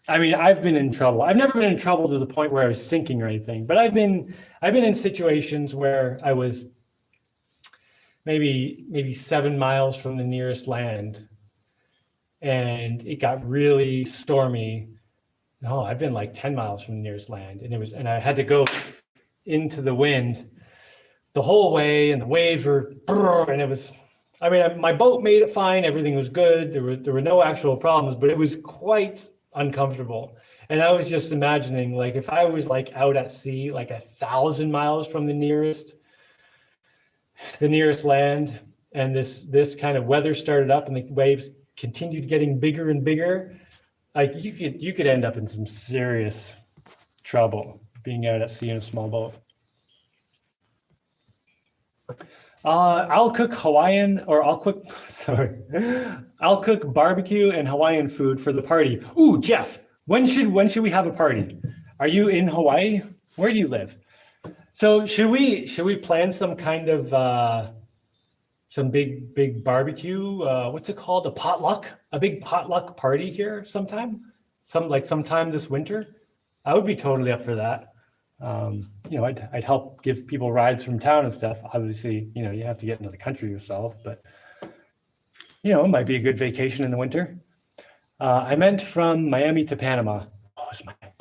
I mean, I've been in trouble. I've never been in trouble to the point where I was sinking or anything, but I've been in situations where I was maybe 7 miles from the nearest land, and it got really stormy. No, I've been like 10 miles from the nearest land, and I had to go into the wind the whole way, and the waves were, and it was, I mean, my boat made it fine. Everything was good. There were no actual problems, but it was quite uncomfortable. And I was just imagining, like, if I was like out at sea, like 1,000 miles from the nearest, the nearest land, and this kind of weather started up, and the waves continued getting bigger and bigger, like you could end up in some serious trouble being out at sea in a small boat. I'll cook Hawaiian, or I'll cook, sorry, I'll cook barbecue and Hawaiian food for the party. Ooh, Jeff, when should we have a party? Are you in Hawaii? Where do you live? So should we plan some kind of some big barbecue? What's it called? A big potluck party here sometime? Sometime this winter? I would be totally up for that. You know, I'd help give people rides from town and stuff. Obviously, you know, you have to get into the country yourself, but you know, it might be a good vacation in the winter. I meant from Miami to Panama.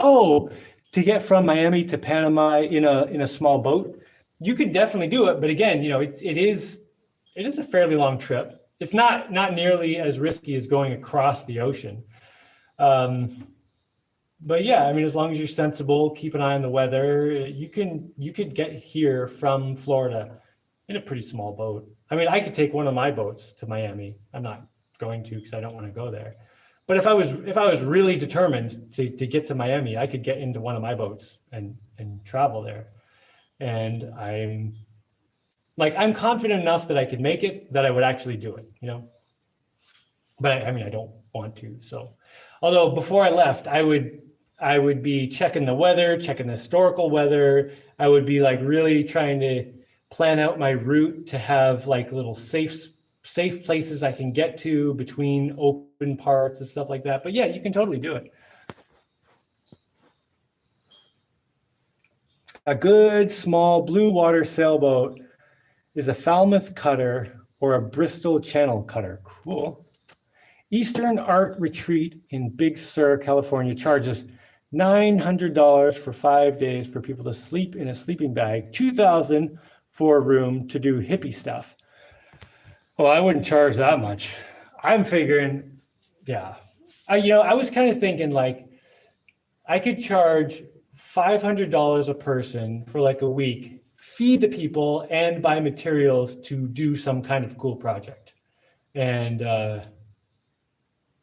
To get from Miami to Panama in a small boat, you could definitely do it. But again, you know, it is a fairly long trip. It's not nearly as risky as going across the ocean. But yeah, I mean, as long as you're sensible, keep an eye on the weather, you could get here from Florida in a pretty small boat. I mean, I could take one of my boats to Miami. I'm not going to because I don't want to go there. But if I was really determined to get to Miami, I could get into one of my boats and travel there. And I'm confident enough that I could make it, that I would actually do it, you know. But I mean, I don't want to. So, although before I left, I would be checking the weather, checking the historical weather. I would be like really trying to plan out my route to have like little safe places I can get to between open parts and stuff like that. But yeah, you can totally do it. A good small blue water sailboat is a Falmouth cutter or a Bristol Channel cutter. Cool. Eastern Art Retreat in Big Sur, California charges $900 for 5 days for people to sleep in a sleeping bag, $2,000 for a room to do hippie stuff. Well, I wouldn't charge that much. I'm figuring, yeah. I was kind of thinking like I could charge $500 a person for like a week, feed the people and buy materials to do some kind of cool project. And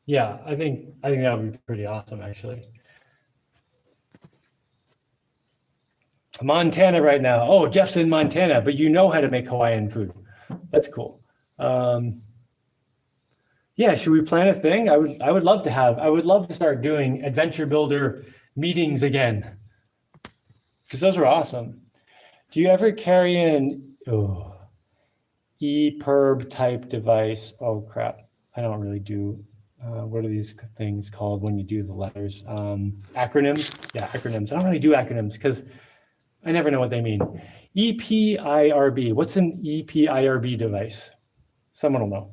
yeah, I think that would be pretty awesome actually. Montana right now. Oh, Jeff's in Montana, but you know how to make Hawaiian food. That's cool. Yeah, should we plan a thing? I would love to start doing adventure builder meetings again, because those are awesome. Do you ever carry an EPIRB type device? Oh crap, I don't really do. What are these things called when you do the letters? Acronyms? Yeah, acronyms. I don't really do acronyms because I never know what they mean. EPIRB. What's an EPIRB device? Someone will know.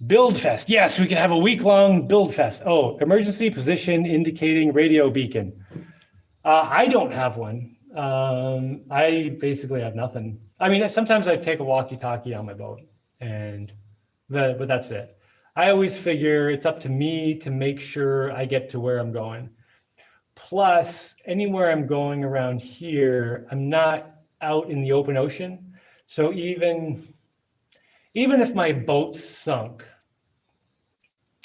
Build Fest. Yes, we can have a week-long Build Fest. Oh, emergency position indicating radio beacon. I don't have one. I basically have nothing. I mean, sometimes I take a walkie-talkie on my boat, but that's it. I always figure it's up to me to make sure I get to where I'm going. Plus, anywhere I'm going around here, I'm not out in the open ocean. So even if my boat sunk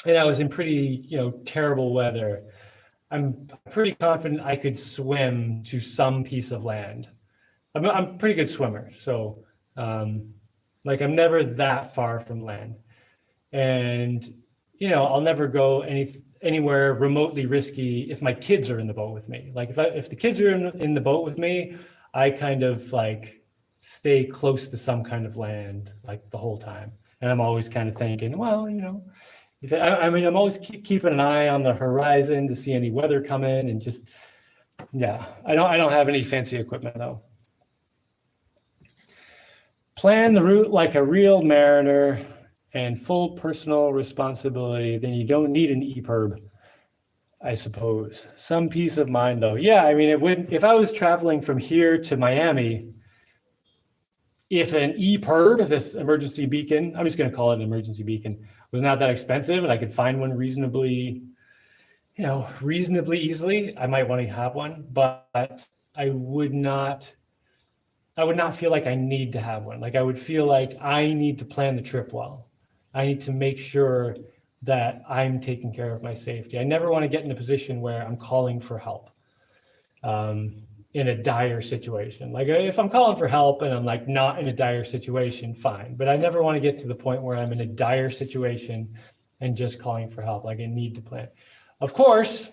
and I was in pretty, terrible weather, I'm pretty confident I could swim to some piece of land. I'm a pretty good swimmer, so I'm never that far from land. And, I'll never go anywhere remotely risky if my kids are in the boat with me. Like if the kids are in the boat with me, I kind of stay close to some kind of land the whole time. And I'm always kind of thinking, well, I'm always keeping an eye on the horizon to see any weather coming and just, yeah, I don't have any fancy equipment though. Plan the route like a real mariner and full personal responsibility, then you don't need an EPIRB, I suppose. Some peace of mind though. Yeah, I mean, if I was traveling from here to Miami, if an EPIRB, this emergency beacon, I'm just gonna call it an emergency beacon, was not that expensive and I could find one reasonably easily, I might want to have one, but I would not I would not feel like I need to have one. Like I would feel like I need to plan the trip well. I need to make sure that I'm taking care of my safety. I never want to get in a position where I'm calling for help in a dire situation. Like if I'm calling for help and I'm like not in a dire situation, fine. But I never want to get to the point where I'm in a dire situation and just calling for help. Like I need to plan. Of course,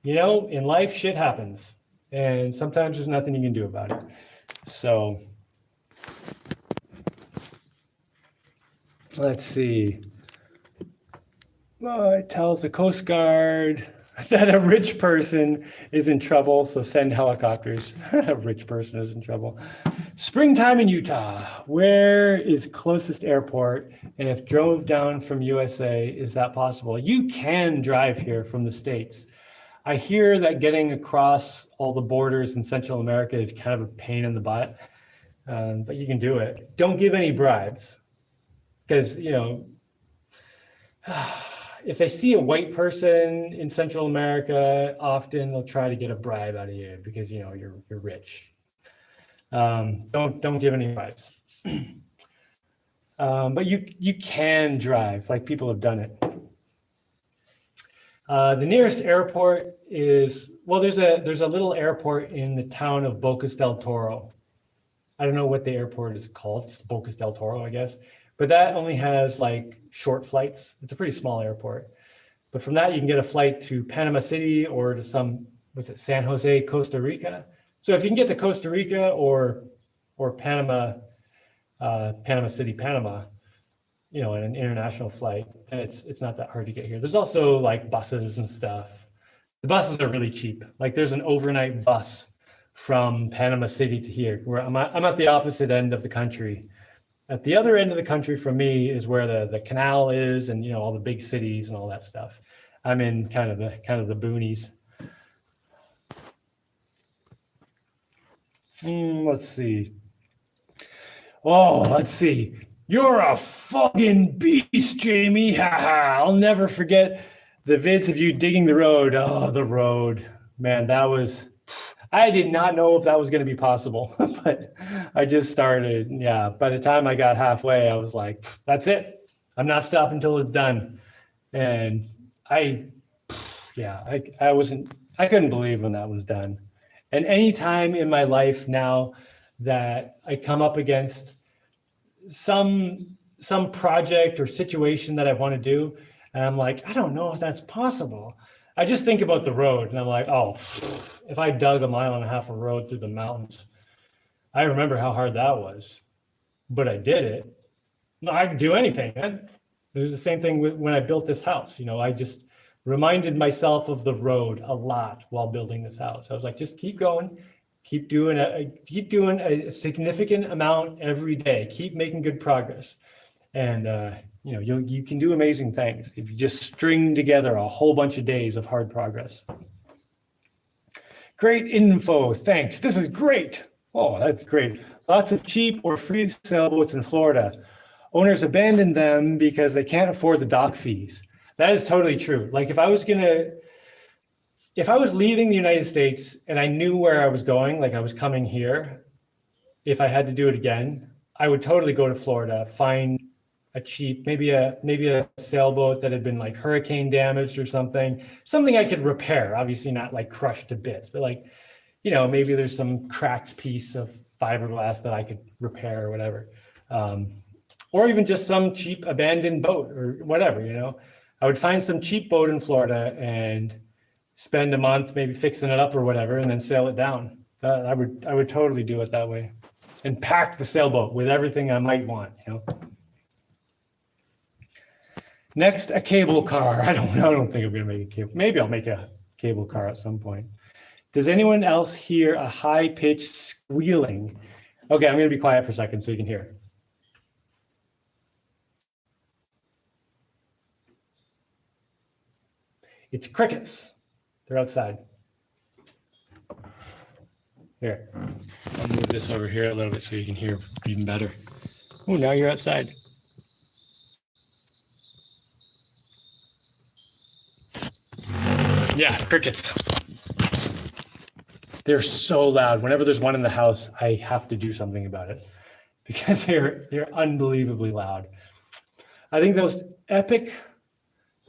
you know, in life, shit happens. And sometimes there's nothing you can do about it. So let's see. Well, it tells the Coast Guard that a rich person is in trouble, so send helicopters. A rich person is in trouble. Springtime in Utah. Where is closest airport? And if drove down from USA, is that possible? You can drive here from the States. I hear that getting across all the borders in Central America is kind of a pain in the butt, but you can do it. Don't give any bribes, because, you know, if they see a white person in Central America, often they'll try to get a bribe out of you because, you know, you're rich. Don't give any bribes. But you can drive, like people have done it. The nearest airport is, well, there's a little airport in the town of Bocas del Toro. I don't know what the airport is called. It's Bocas del Toro, I guess. But that only has like short flights. It's a pretty small airport. But from that, you can get a flight to Panama City or to San Jose, Costa Rica. So if you can get to Costa Rica or Panama City, Panama, you know, in an international flight, and it's not that hard to get here. There's also like buses and stuff. The buses are really cheap. Like there's an overnight bus from Panama City to here, where I'm at the opposite end of the country. At the other end of the country from me is where the canal is, and, you know, all the big cities and all that stuff. I'm in kind of the boonies. Let's see. Oh, let's see. You're a fucking beast, Jaimie. I'll never forget the vids of you digging the road. Oh, the road. Man, I did not know if that was going to be possible, but I just started. Yeah, by the time I got halfway, I was like, that's it. I'm not stopping until it's done. And I couldn't believe when that was done. And any time in my life now that I come up against some project or situation that I want to do, and I'm like, I don't know if that's possible. I just think about the road, and I'm like, oh, if I dug 1.5 miles of road through the mountains, I remember how hard that was, but I did it. No, I can do anything. It was the same thing when I built this house. You know, I just reminded myself of the road a lot while building this house. I was like, just keep going, keep doing a significant amount every day, keep making good progress, and you know, you can do amazing things if you just string together a whole bunch of days of hard progress. Great info, thanks. This is great. Oh, that's great. Lots of cheap or free sailboats in Florida. Owners abandon them because they can't afford the dock fees. That is totally true. Like if I was leaving the United States and I knew where I was going, like I was coming here, if I had to do it again, I would totally go to Florida, find a cheap, maybe a sailboat that had been like hurricane damaged or something I could repair. Obviously not like crushed to bits, but like, you know, maybe there's some cracked piece of fiberglass that I could repair or whatever. Or even just some cheap abandoned boat or whatever, you know. I would find some cheap boat in Florida and spend a month maybe fixing it up or whatever, and then sail it down. I would totally do it that way, and pack the sailboat with everything I might want, you know. Next, a cable car. I don't think I'm gonna make a cable. Maybe I'll make a cable car at some point. Does anyone else hear a high-pitched squealing? Okay, I'm gonna be quiet for a second so you can hear. It's crickets. They're outside. Here, I'll move this over here a little bit so you can hear even better. Oh, now you're outside. Yeah, crickets. They're so loud. Whenever there's one in the house, I have to do something about it because they're unbelievably loud. I think the most epic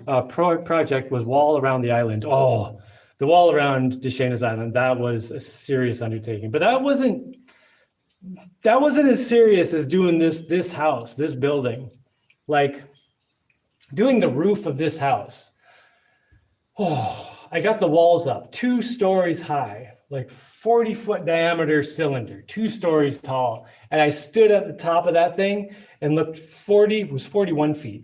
project was wall around the island. Oh, the wall around Deshanes Island, that was a serious undertaking. But that wasn't as serious as doing this house, this building. Like doing the roof of this house. Oh, I got the walls up 2 stories high, like 40-foot diameter cylinder, 2 stories tall. And I stood at the top of that thing and looked 41 feet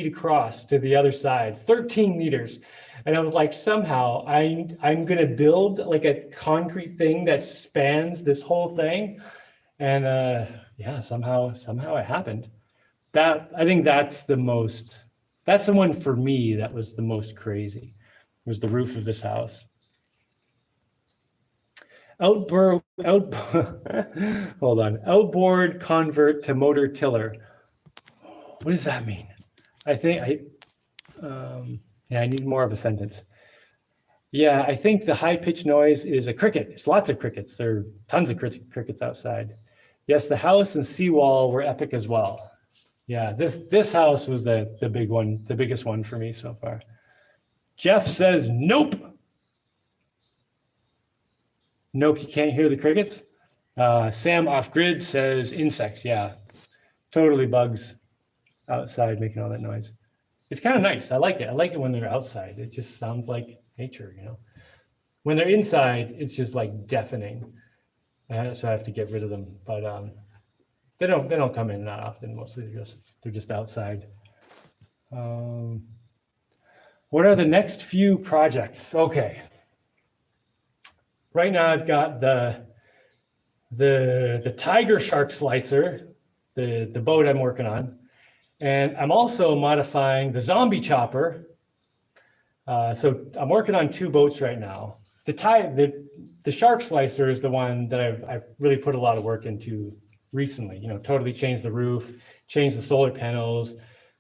across to the other side, 13 meters. And I was like, somehow I'm going to build like a concrete thing that spans this whole thing. And yeah, somehow it happened. I think that's the one for me that was the most crazy, was the roof of this house. Hold on. Outboard convert to motor tiller. What does that mean? I need more of a sentence. Yeah, I think the high-pitched noise is a cricket. It's lots of crickets. There are tons of crickets outside. Yes, the house and seawall were epic as well. Yeah, this house was the big one, the biggest one for me so far. Jeff says, nope. Nope, you can't hear the crickets. Sam off-grid says insects. Yeah, totally bugs outside making all that noise. It's kind of nice. I like it. I like it when they're outside. It just sounds like nature, you know. When they're inside, it's just like deafening. So I have to get rid of them. But they don't come in that often. Mostly they're just outside. What are the next few projects? Okay. Right now I've got the tiger shark slicer, the boat I'm working on. And I'm also modifying the zombie chopper. So I'm working on 2 boats right now. The shark slicer is the one that I've really put a lot of work into recently. You know, totally changed the roof, changed the solar panels,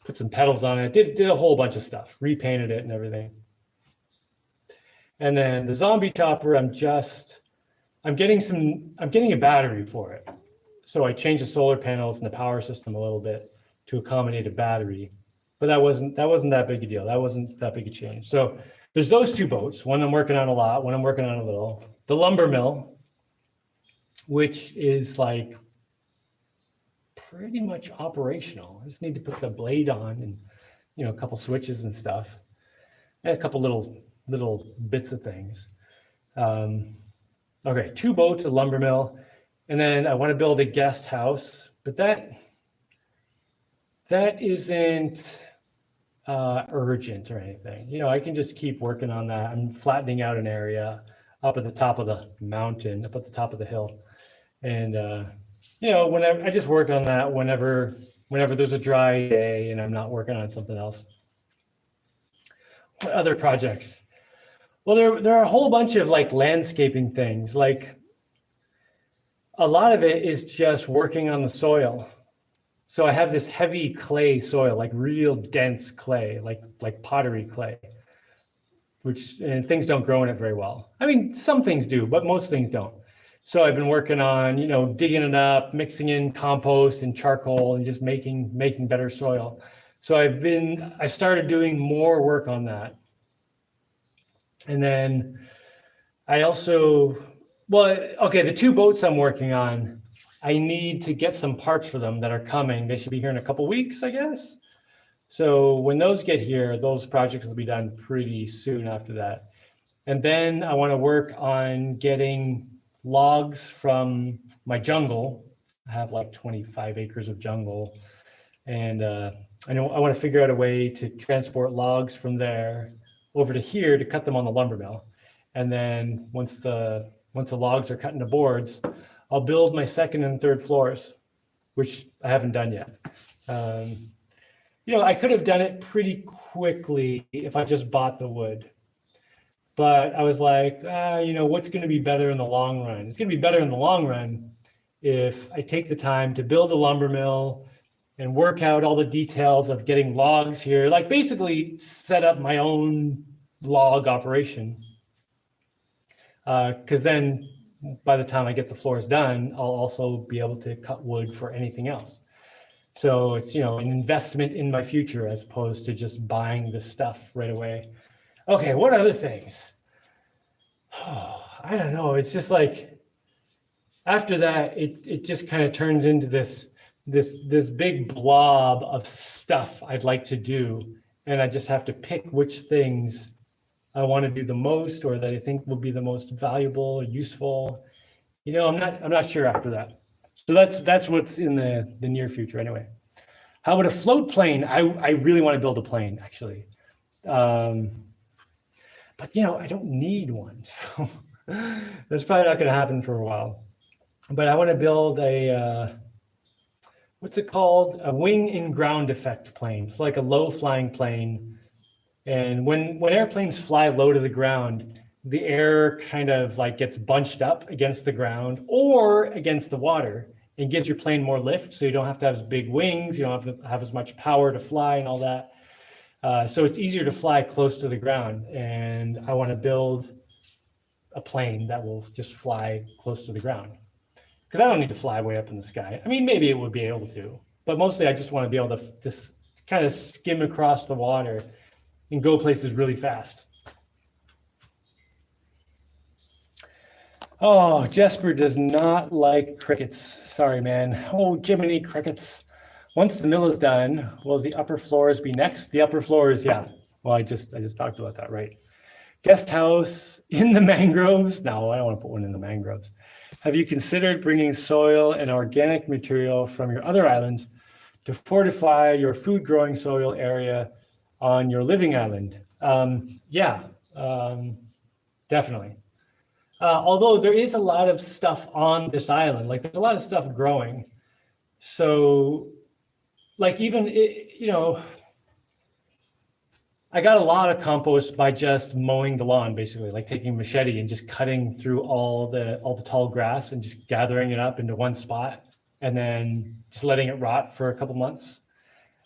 put some pedals on it, did a whole bunch of stuff, repainted it and everything. And then the zombie chopper, I'm getting a battery for it. So I changed the solar panels and the power system a little bit to accommodate a battery, but that wasn't that big a deal. That wasn't that big a change. So there's those 2 boats. One I'm working on a lot, one I'm working on a little. The lumber mill, which is like pretty much operational. I just need to put the blade on and, you know, a couple switches and stuff, and a couple little bits of things. Okay, 2 boats, a lumber mill, and then I want to build a guest house, but that isn't urgent or anything. You know, I can just keep working on that. I'm flattening out an area up at the top of the mountain, up at the top of the hill, and you know, whenever I just work on that, whenever there's a dry day and I'm not working on something else. What other projects? Well, there are a whole bunch of like landscaping things. Like a lot of it is just working on the soil. So I have this heavy clay soil, like real dense clay, like pottery clay, and things don't grow in it very well. I mean, some things do, but most things don't. So I've been working on, you know, digging it up, mixing in compost and charcoal and just making better soil. So I started doing more work on that. And then I also, the 2 boats I'm working on, I need to get some parts for them that are coming. They should be here in a couple weeks, I guess. So when those get here, those projects will be done pretty soon after that. And then I want to work on getting logs from my jungle. I have like 25 acres of jungle. And I want to figure out a way to transport logs from there over to here to cut them on the lumber mill. And then once the logs are cut into boards, I'll build my 2nd and 3rd floors, which I haven't done yet. You know, I could have done it pretty quickly if I just bought the wood. But I was like, you know, what's going to be better in the long run? It's going to be better in the long run if I take the time to build a lumber mill and work out all the details of getting logs here, like basically set up my own log operation. because then by the time I get the floors done, I'll also be able to cut wood for anything else. So it's, you know, an investment in my future as opposed to just buying the stuff right away. Okay, what other things? Oh, I don't know. It's just like after that, it just kind of turns into this big blob of stuff I'd like to do, and I just have to pick which things I want to do the most, or that I think will be the most valuable or useful. You know, I'm not sure after that. So that's what's in the near future anyway. How about a float plane? I really want to build a plane actually. Um, but you know, I don't need one, so that's probably not going to happen for a while. But I want to build a what's it called? A wing and ground effect plane. It's like a low flying plane. And when airplanes fly low to the ground, the air kind of like gets bunched up against the ground or against the water and gives your plane more lift. So you don't have to have as big wings, you don't have to have as much power to fly and all that. So it's easier to fly close to the ground. And I want to build a plane that will just fly close to the ground. Because I don't need to fly way up in the sky. I mean, maybe it would be able to, but mostly I just want to be able to just kind of skim across the water and go places really fast. Oh, Jesper does not like crickets. Sorry, man. Oh, Jiminy crickets. Once the mill is done, will the upper floors be next? The upper floors, yeah. Well, I just talked about that, right? Guest house in the mangroves. No, I don't want to put one in the mangroves. Have you considered bringing soil and organic material from your other islands to fortify your food growing soil area on your living island? Yeah, definitely. Although there is a lot of stuff on this island, like there's a lot of stuff growing. So like even, you know, I got a lot of compost by just mowing the lawn, basically, like taking a machete and just cutting through all the tall grass and just gathering it up into one spot and then just letting it rot for a couple months.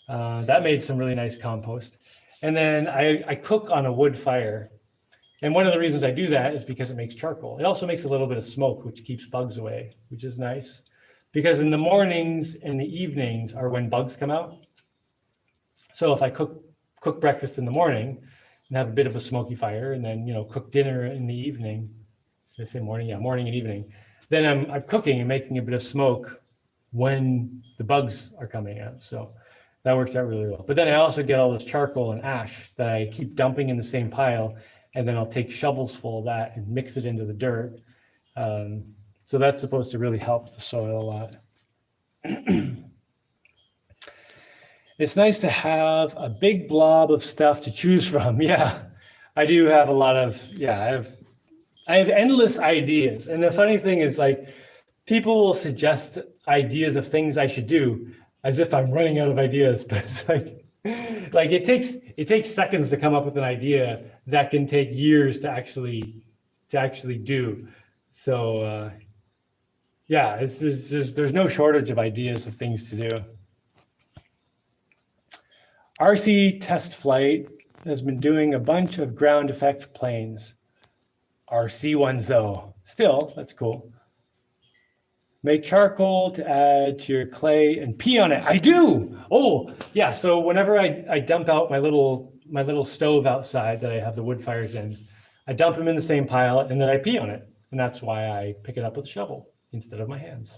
That made some really nice compost. And then I cook on a wood fire. And one of the reasons I do that is because it makes charcoal. It also makes a little bit of smoke, which keeps bugs away, which is nice. Because in the mornings and the evenings are when bugs come out. So if I cook breakfast in the morning and have a bit of a smoky fire, and then, you know, cook dinner in the evening. Did I say morning? Yeah, morning and evening. Then I'm cooking and making a bit of smoke when the bugs are coming out. So that works out really well. But then I also get all this charcoal and ash that I keep dumping in the same pile, and then I'll take shovels full of that and mix it into the dirt. So that's supposed to really help the soil a lot. It's nice to have a big blob of stuff to choose from. Yeah, I do have a lot of, yeah, I have endless ideas. And the funny thing is, like, people will suggest ideas of things I should do as if I'm running out of ideas, but it's like it takes seconds to come up with an idea that can take years to actually do. So yeah, there's no shortage of ideas of things to do. RC Test Flight has been doing a bunch of ground effect planes. RC ones though, still, that's cool. Make charcoal to add to your clay and pee on it. I do. Oh yeah. So whenever I dump out my little stove outside that I have the wood fires in, I dump them in the same pile and then I pee on it. And that's why I pick it up with a shovel instead of my hands.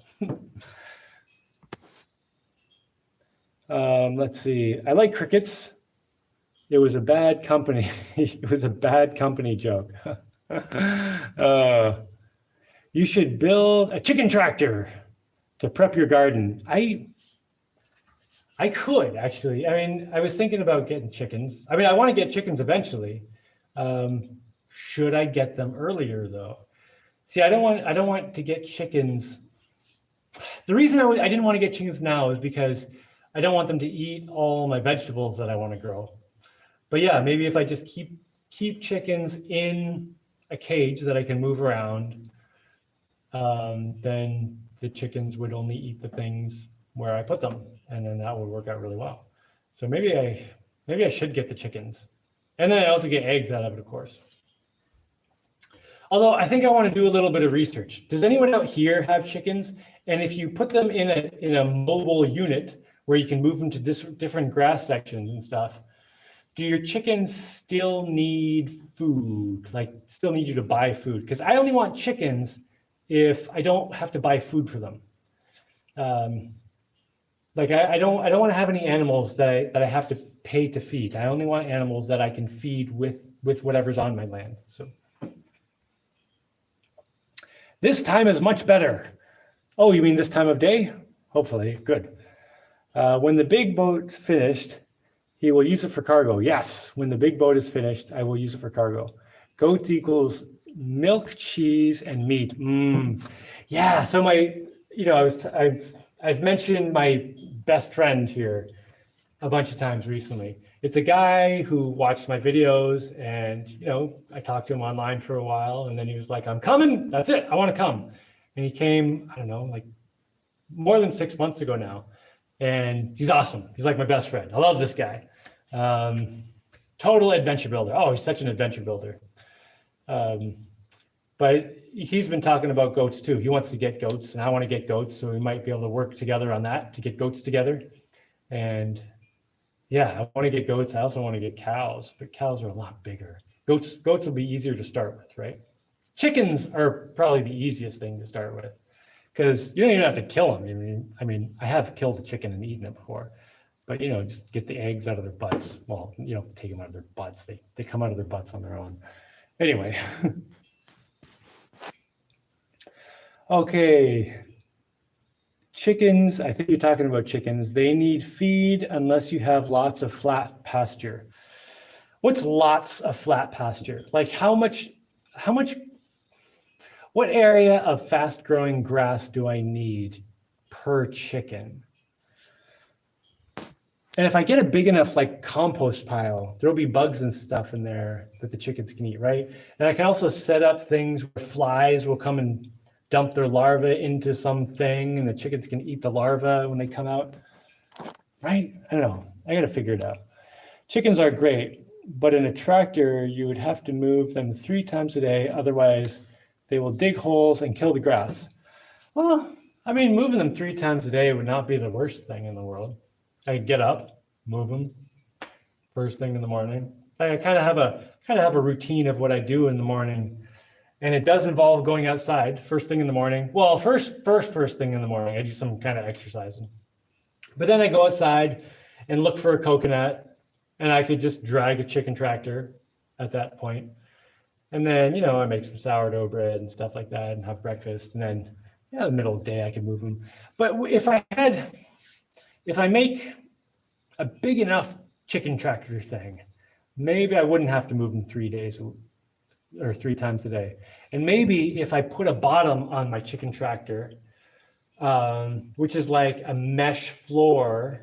Let's see. I like crickets. It was a bad company. It was a bad company joke. You should build a chicken tractor to prep your garden. I could actually. I mean, I was thinking about getting chickens. I mean, I want to get chickens eventually. Should I get them earlier though? See, I don't want to get chickens. The reason I didn't want to get chickens now is because I don't want them to eat all my vegetables that I want to grow. But yeah, maybe if I just keep chickens in a cage that I can move around, then the chickens would only eat the things where I put them, and then that would work out really well. So maybe I should get the chickens, and then I also get eggs out of it, of course. Although I think I want to do a little bit of research. Does anyone out here have chickens? And if you put them in a mobile unit where you can move them to different grass sections and stuff, do your chickens still need food? Like still need you to buy food? Because I only want chickens if I don't have to buy food for them. Like I don't want to have any animals that I have to pay to feed. I only want animals that I can feed with whatever's on my land. So this time is much better. Oh, you mean this time of day? Hopefully, good. When the big boat's finished, he will use it for cargo. Yes, when the big boat is finished, I will use it for cargo. Goats equals milk, cheese, and meat. Yeah, so I've mentioned my best friend here a bunch of times recently. It's a guy who watched my videos, and I talked to him online for a while, and then he was like, I'm coming, that's it, I want to come. And he came, I don't know, like more than 6 months ago now. And he's awesome. He's like my best friend. I love this guy. Total adventure builder. Oh, he's such an adventure builder. But he's been talking about goats too. He wants to get goats, and I want to get goats, so we might be able to work together on that to get goats together. And yeah, I want to get goats. I also want to get cows, but cows are a lot bigger. Goats will be easier to start with, right? Chickens are probably the easiest thing to start with, because you don't even have to kill them. I mean, I have killed a chicken and eaten it before, but just get the eggs out of their butts. Well, take them out of their butts. They come out of their butts on their own. Anyway. Okay. Chickens, I think you're talking about chickens. They need feed unless you have lots of flat pasture. What's lots of flat pasture? Like how much, what area of fast growing grass do I need per chicken? And if I get a big enough like compost pile, there'll be bugs and stuff in there that the chickens can eat, right? And I can also set up things where flies will come and dump their larvae into something, and the chickens can eat the larvae when they come out, right? I don't know. I got to figure it out. Chickens are great, but in a tractor, you would have to move them 3 times a day. Otherwise, they will dig holes and kill the grass. Well, I mean, moving them 3 times a day would not be the worst thing in the world. I could get up, move them first thing in the morning. I kind of have a routine of what I do in the morning. And it does involve going outside first thing in the morning. Well, first thing in the morning, I do some kind of exercising. But then I go outside and look for a coconut, and I could just drag a chicken tractor at that point. And then, I make some sourdough bread and stuff like that and have breakfast. And then, in the middle of the day, I can move them. But if I make a big enough chicken tractor thing, maybe I wouldn't have to move them 3 days or 3 times a day. And maybe if I put a bottom on my chicken tractor, which is like a mesh floor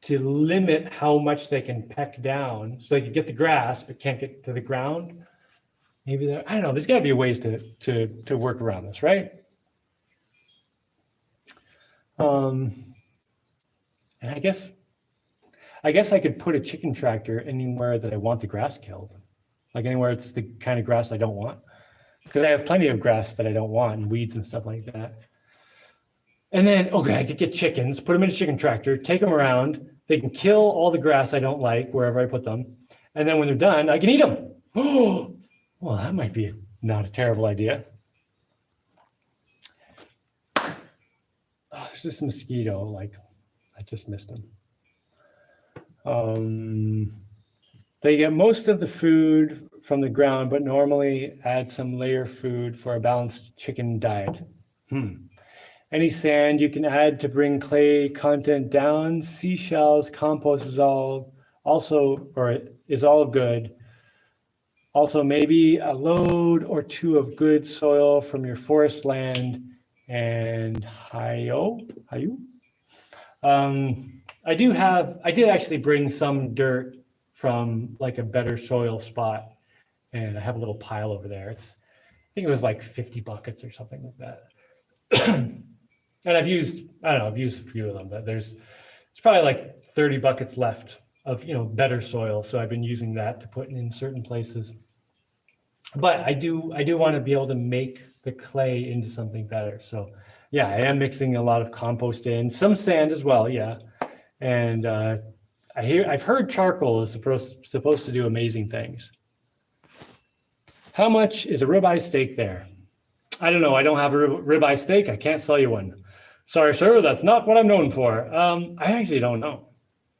to limit how much they can peck down, so they can get the grass but can't get to the ground. Maybe I don't know. There's got to be ways to work around this, right? And I guess I could put a chicken tractor anywhere that I want the grass killed, like anywhere it's the kind of grass I don't want, because I have plenty of grass that I don't want and weeds and stuff like that. And then, I could get chickens, put them in a chicken tractor, take them around. They can kill all the grass I don't like wherever I put them. And then when they're done, I can eat them. Oh, well, that might be not a terrible idea. Oh, there's this mosquito, like I just missed him. They get most of the food from the ground, but normally add some layer food for a balanced chicken diet. Any sand you can add to bring clay content down. Seashells, compost is all good. Also, maybe a load or 2 of good soil from your forest land and hayu. I did actually bring some dirt from like a better soil spot, and I have a little pile over there. I think it was like 50 buckets or something like that. And I've used a few of them, but there's probably like 30 buckets left of better soil. So I've been using that to put in certain places. but I do want to be able to make the clay into something better. So yeah, I am mixing a lot of compost in, some sand as well. Yeah, and I've heard charcoal is supposed to do amazing things. How much is a ribeye steak there? I don't know. I don't have a ribeye steak. I can't sell you one. Sorry, sir. That's not what I'm known for. I actually don't know.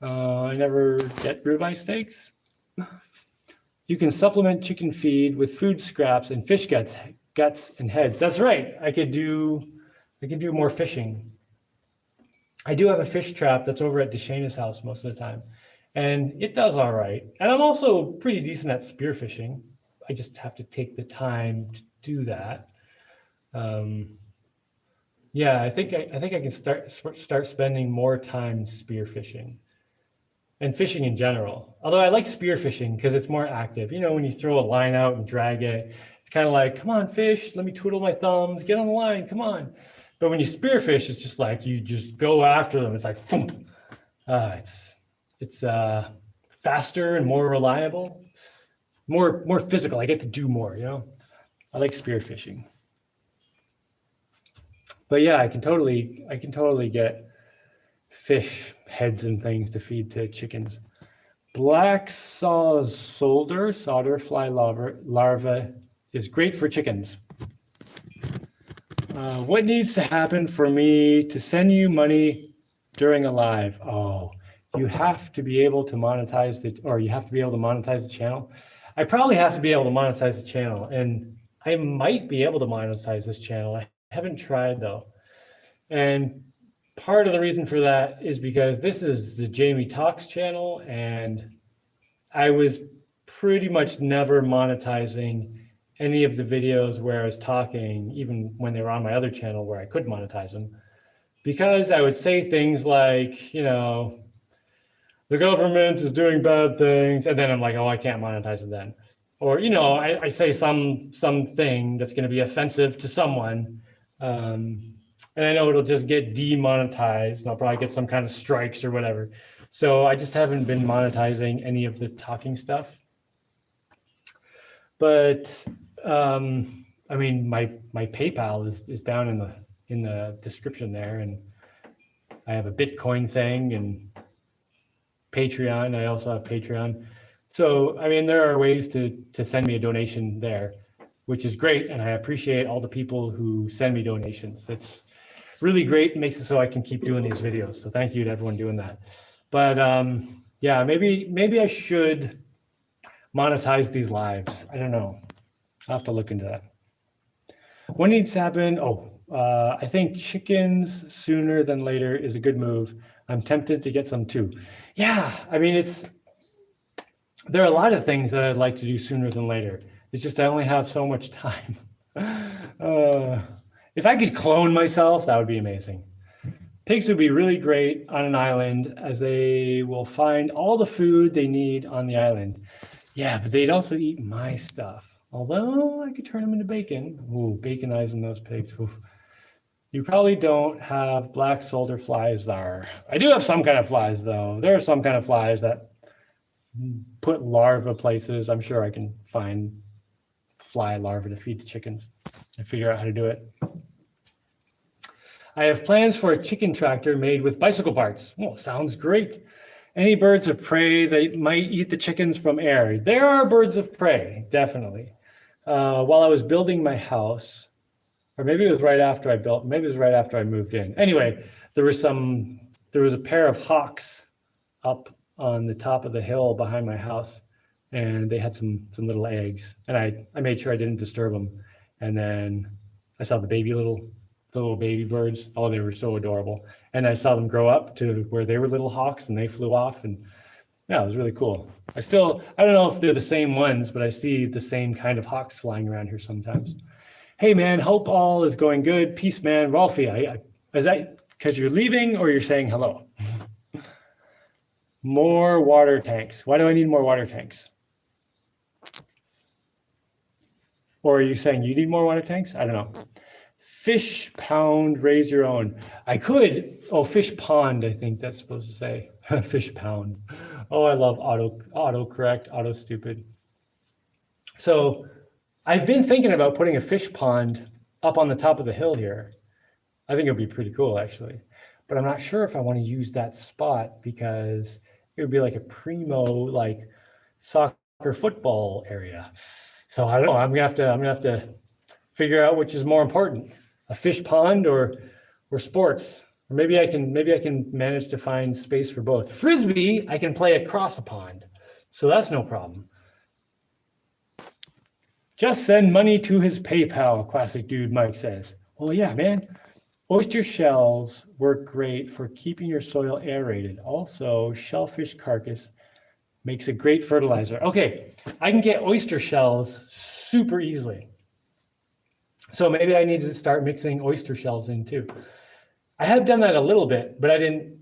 I never get ribeye steaks. You can supplement chicken feed with food scraps and fish guts and heads. That's right. I could do more fishing. I do have a fish trap that's over at Deshana's house most of the time, and it does all right. And I'm also pretty decent at spearfishing. I just have to take the time to do that. Yeah, I think I can start spending more time spearfishing and fishing in general. Although I like spearfishing because it's more active. You know, when you throw a line out and drag it, it's kind of like, come on, fish, let me twiddle my thumbs, get on the line, come on. But when you spearfish, it's just like you just go after them. It's like, thump. It's faster and more reliable, more physical. I get to do more. You know, I like spearfishing. But yeah, I can totally get fish heads and things to feed to chickens. Black solder fly larva is great for chickens. What needs to happen for me to send you money during a live? Oh, you have to be able to monetize the channel. I probably have to be able to monetize the channel, and I might be able to monetize this channel. I haven't tried though. And part of the reason for that is because this is the Jaimie Talks channel, and I was pretty much never monetizing any of the videos where I was talking, even when they were on my other channel where I could monetize them, because I would say things like, you know, the government is doing bad things, and then I'm like, oh, I can't monetize it then. Or, you know, I say something that's going to be offensive to someone, and I know it'll just get demonetized, and I'll probably get some kind of strikes or whatever. So I just haven't been monetizing any of the talking stuff. But I mean, my PayPal is down in the description there, and I have a Bitcoin thing and Patreon. I also have Patreon. So I mean, there are ways to send me a donation there, which is great, and I appreciate all the people who send me donations. It's really great. It makes it so I can keep doing these videos. So thank you to everyone doing that. But yeah, maybe I should monetize these lives. I don't know. I'll have to look into that. What needs to happen? Oh, I think chickens sooner than later is a good move. I'm tempted to get some too. Yeah, I mean, there are a lot of things that I'd like to do sooner than later. It's just I only have so much time. If I could clone myself, that would be amazing. Pigs would be really great on an island, as they will find all the food they need on the island. Yeah, but they'd also eat my stuff. Although I could turn them into bacon. Ooh, baconizing those pigs. Oof. You probably don't have black soldier flies there. I do have some kind of flies, though. There are some kind of flies that put larva places. I'm sure I can find fly larvae to feed the chickens and figure out how to do it. I have plans for a chicken tractor made with bicycle parts. Oh, sounds great. Any birds of prey that might eat the chickens from air? There are birds of prey, definitely. While I was building my house, or maybe it was right after I moved in. Anyway, there was a pair of hawks up on the top of the hill behind my house, and they had some little eggs, and I made sure I didn't disturb them. And then I saw the little baby birds. Oh, they were so adorable. And I saw them grow up to where they were little hawks, and they flew off, and yeah, it was really cool. I don't know if they're the same ones, but I see the same kind of hawks flying around here sometimes. Hey man, hope all is going good. Peace, man. Ralphie, is that because you're leaving or you're saying hello? More water tanks. Why do I need more water tanks? Or are you saying you need more water tanks? I don't know. Fish pound, raise your own. I could. Oh, fish pond, I think that's supposed to say. Fish pound. Oh, I love auto correct, auto stupid. So I've been thinking about putting a fish pond up on the top of the hill here. I think it would be pretty cool, actually. But I'm not sure if I want to use that spot because it would be like a primo, like soccer football area. So I don't know. I'm gonna have to figure out which is more important, a fish pond or sports. Or maybe I can manage to find space for both. Frisbee, I can play across a pond, so that's no problem. Just send money to his PayPal, classic dude Mike says. Well, yeah, man. Oyster shells work great for keeping your soil aerated. Also, shellfish carcass makes a great fertilizer. Okay, I can get oyster shells super easily. So maybe I need to start mixing oyster shells in too. I have done that a little bit, but I didn't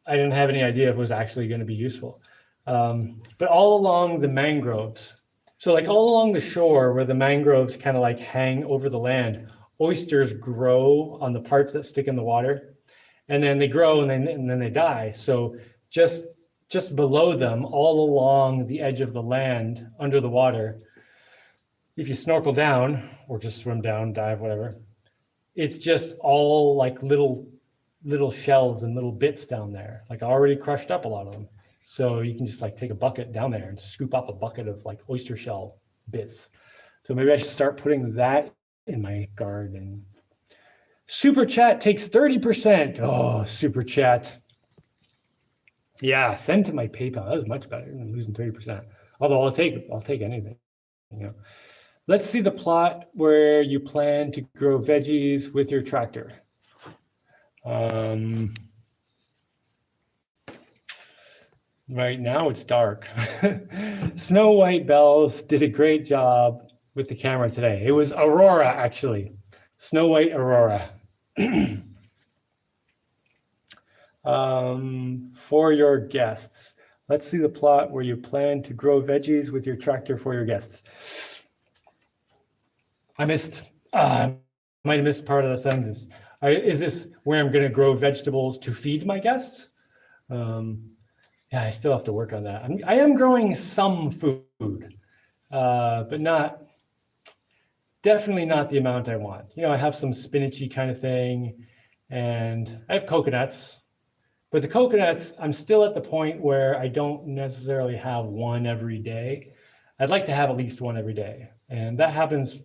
have any idea if it was actually going to be useful. But all along the mangroves, so like all along the shore where the mangroves kind of like hang over the land, oysters grow on the parts that stick in the water, and then they grow and then they die. So just below them, all along the edge of the land, under the water, if you snorkel down or just swim down, dive, whatever, it's just all like little shells and little bits down there, like already crushed up, a lot of them. So you can just like take a bucket down there and scoop up a bucket of like oyster shell bits. So maybe I should start putting that in my garden. Super chat takes 30%. Oh, super chat. Yeah, send to my PayPal. That was much better than losing 30%. Although I'll take anything. You know. Let's see the plot where you plan to grow veggies with your tractor. Right now it's dark. Snow White Bells did a great job with the camera today. It was Aurora, actually. Snow White Aurora. For your guests. Let's see the plot where you plan to grow veggies with your tractor for your guests. I might have missed part of the sentence. Is this where I'm going to grow vegetables to feed my guests? Yeah, I still have to work on that. I am growing some food, but definitely not the amount I want. You know, I have some spinachy kind of thing, and I have coconuts. But the coconuts, I'm still at the point where I don't necessarily have one every day. I'd like to have at least one every day, and that happens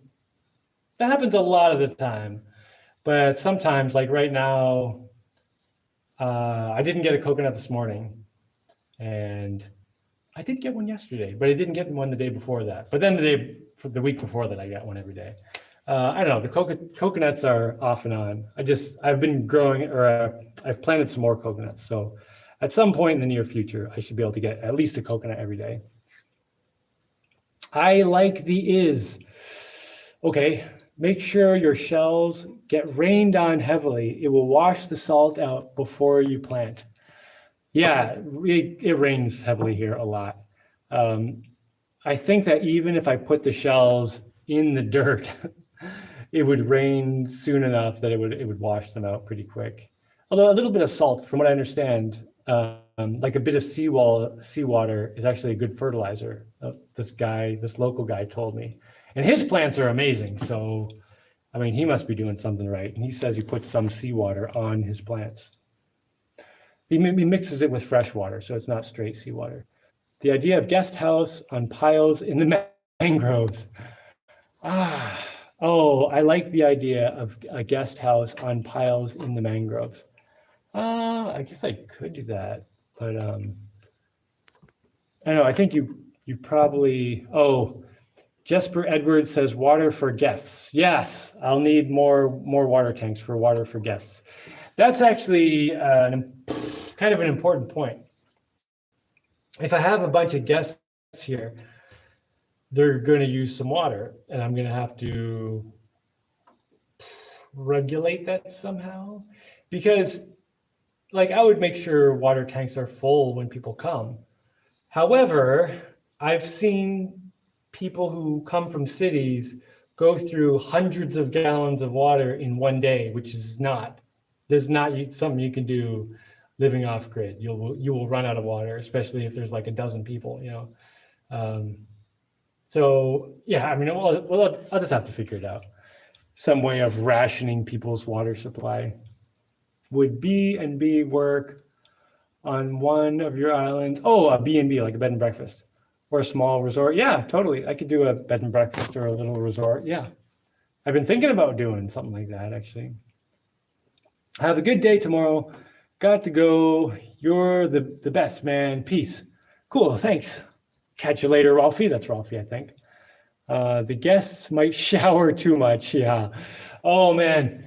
a lot of the time. But sometimes, like right now, I didn't get a coconut this morning, and I did get one yesterday, but I didn't get one the day before that. But then the week before that, I got one every day. I don't know. The coconuts are off and on. I've been growing, or I've planted some more coconuts. So at some point in the near future, I should be able to get at least a coconut every day. I like the is. Okay, make sure your shells get rained on heavily. It will wash the salt out before you plant. Yeah, it rains heavily here a lot. I think that even if I put the shells in the dirt, it would rain soon enough that it would wash them out pretty quick. Although a little bit of salt, from what I understand, like a bit of seawater is actually a good fertilizer. This local guy told me. And his plants are amazing. So, I mean, he must be doing something right. And he says he puts some seawater on his plants. He mixes it with fresh water, so it's not straight seawater. The idea of guest house on piles in the mangroves. I like the idea of a guest house on piles in the mangroves. I guess I could do that, but I don't know. I think you probably. Jesper Edwards says water for guests. Yes, I'll need more water tanks for water for guests. That's actually kind of an important point. If I have a bunch of guests here, they're going to use some water, and I'm going to have to regulate that somehow. Because, like, I would make sure water tanks are full when people come. However, I've seen people who come from cities go through hundreds of gallons of water in one day, which is not something you can do living off grid. You will run out of water, especially if there's like a dozen people, you know. So yeah, I mean, I'll just have to figure it out. Some way of rationing people's water supply. Would B&B work on one of your islands? Oh, a B&B, like a bed and breakfast, or a small resort? Yeah, totally. I could do a bed and breakfast or a little resort. Yeah, I've been thinking about doing something like that actually. Have a good day tomorrow. Got to go. You're the best, man. Peace. Cool. Thanks. Catch you later, Ralphie. That's Ralphie, I think. The guests might shower too much. Yeah. Oh man.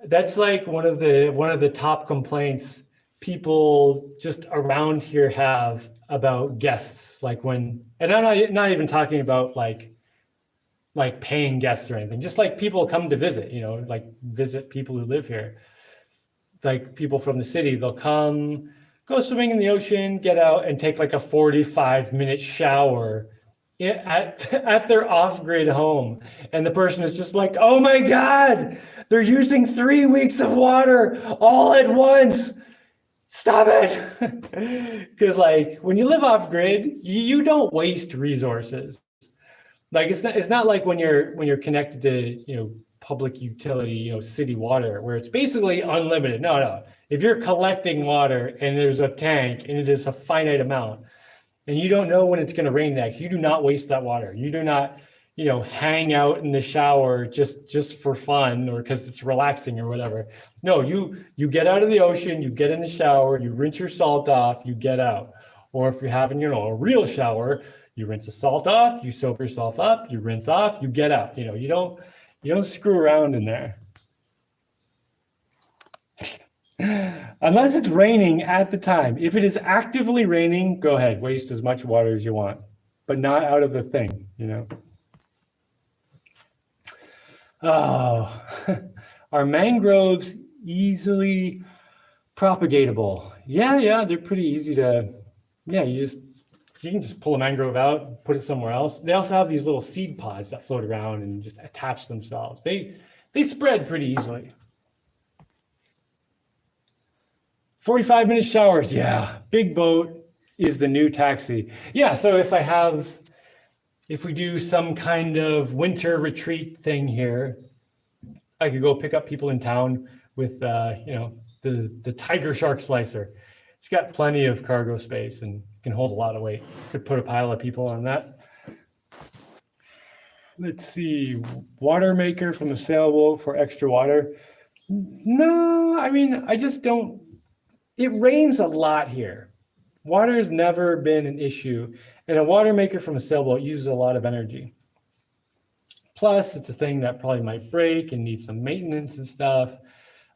That's like one of the top complaints people just around here have about guests. Like when, and I'm not even talking about like paying guests or anything. Just like people come to visit, like visit people who live here. Like people from the city, they'll come, go swimming in the ocean, get out and take like a 45-minute shower at their off-grid home. And the person is just like, oh my God, they're using 3 weeks of water all at once. Stop it. Because like when you live off grid, you don't waste resources. Like it's not like when you're connected to public utility, city water, where it's basically unlimited. No. If you're collecting water and there's a tank and it is a finite amount, and you don't know when it's going to rain next, you do not waste that water. You do not, hang out in the shower just for fun or because it's relaxing or whatever. No, you get out of the ocean, you get in the shower, you rinse your salt off, you get out. Or if you're having, a real shower, you rinse the salt off, you soap yourself up, you rinse off, you get out. You don't screw around in there. Unless it's raining at the time. If it is actively raining, go ahead, waste as much water as you want, but not out of the thing, Oh, are mangroves easily propagatable? Yeah, they're pretty easy to, you can just pull a mangrove out, put it somewhere else. They also have these little seed pods that float around and just attach themselves. They spread pretty easily. 45-minute showers, yeah. Big boat is the new taxi. Yeah, so if we do some kind of winter retreat thing here, I could go pick up people in town with the tiger shark slicer. It's got plenty of cargo space and can hold a lot of weight. Could put a pile of people on that. Let's see, water maker from a sailboat for extra water. No, I mean, I just don't. It rains a lot here. Water has never been an issue, and a water maker from a sailboat uses a lot of energy. Plus, it's a thing that probably might break and need some maintenance and stuff.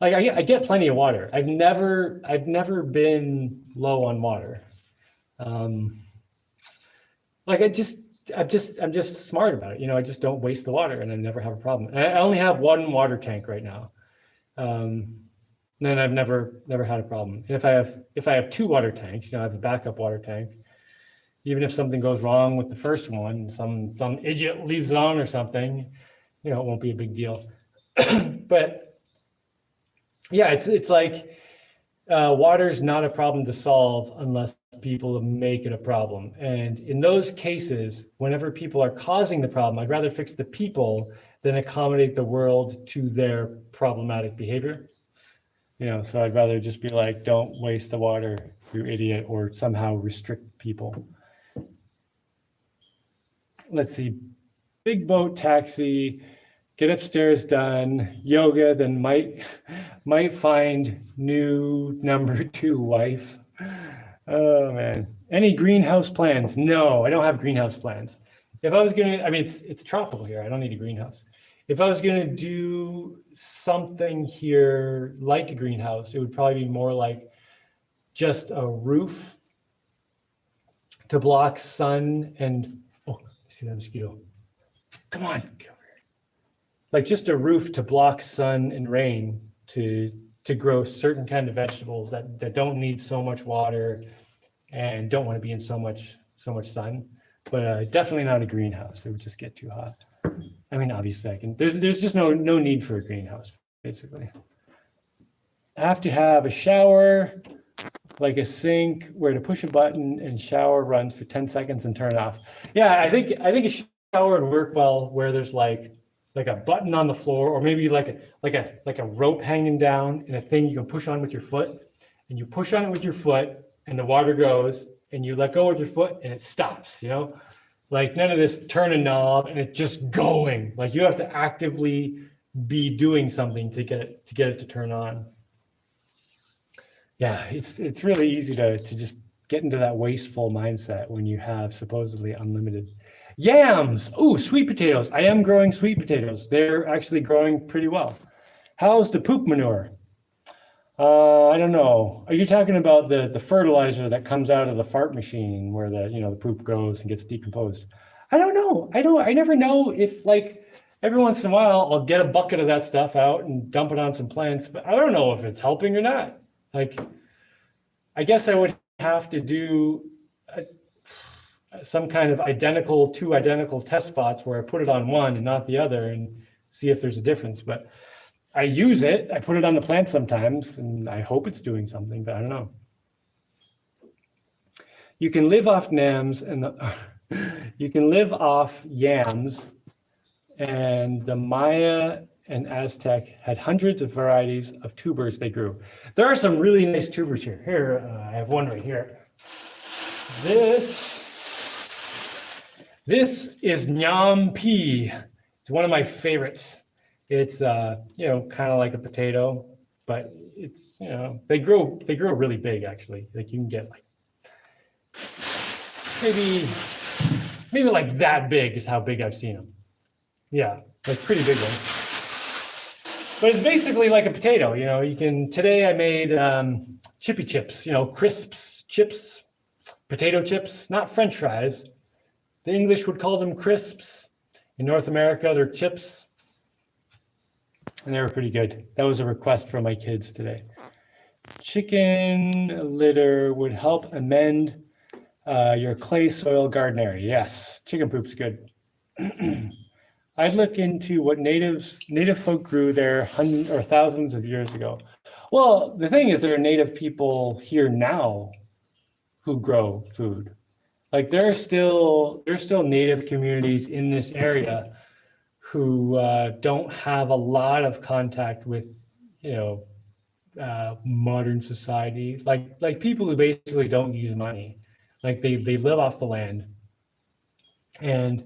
Like I get plenty of water. I've never been low on water. Like I'm just smart about it. I just don't waste the water, and I never have a problem. And I only have one water tank right now. Then I've never had a problem. And if I have two water tanks, I have a backup water tank. Even if something goes wrong with the first one, some idiot leaves it on or something, it won't be a big deal. But yeah, it's like water's not a problem to solve unless people make it a problem. And in those cases, whenever people are causing the problem, I'd rather fix the people than accommodate the world to their problematic behavior. So I'd rather just be like, don't waste the water, you idiot, or somehow restrict people. Let's see, big boat taxi, get upstairs done, yoga, then might find new number 2 wife. Oh man, any greenhouse plans? No, I don't have greenhouse plans. If I was it's tropical here, I don't need a greenhouse. If I was gonna do something here like a greenhouse, it would probably be more like just a roof to block sun and, oh, I see that mosquito. Come on, get over here. Like just a roof to block sun and rain to grow certain kind of vegetables that don't need so much water and don't want to be in so much sun. But definitely not a greenhouse. It would just get too hot. I mean, obviously there's just no need for a greenhouse, basically. I have to have a shower like a sink where to push a button and shower runs for 10 seconds and turn it off. Yeah, I think a shower would work well where there's like a button on the floor, or maybe like a rope hanging down and a thing you can push on with your foot, and you push on it with your foot and the water goes, and you let go with your foot and it stops, you know? Like none of this turn a knob and it's just going. Like you have to actively be doing something to get it to turn on. Yeah, it's really easy to just get into that wasteful mindset when you have supposedly unlimited. Yams. Oh, sweet potatoes. I am growing sweet potatoes. They're actually growing pretty well. How's the poop manure? I don't know. Are you talking about the fertilizer that comes out of the fart machine where the poop goes and gets decomposed? I don't know. I never know if, like, every once in a while I'll get a bucket of that stuff out and dump it on some plants, but I don't know if it's helping or not. Like, I guess I would have to do some kind of two identical test spots where I put it on one and not the other and see if there's a difference. But I use it, I put it on the plant sometimes, and I hope it's doing something, but I don't know. You can live off yams you can live off yams, and the Maya and Aztec had hundreds of varieties of tubers they grew. There are some really nice tubers here. Here, I have one right here. This is Nyam pea. It's one of my favorites. It's kind of like a potato, but it's they grow really big actually. Like you can get like maybe like that big is how big I've seen them. Yeah, like pretty big ones. But it's basically like a potato. Today I made chippy chips. Crisps chips, potato chips, not French fries. The English would call them crisps. In North America, they're chips. And they were pretty good. That was a request from my kids today. Chicken litter would help amend your clay soil garden area. Yes, chicken poop's good. I'd look into what native folk grew there hundreds or thousands of years ago. Well, the thing is, there are native people here now who grow food. Like there are still native communities in this area who don't have a lot of contact with, modern society. Like people who basically don't use money. Like they live off the land, and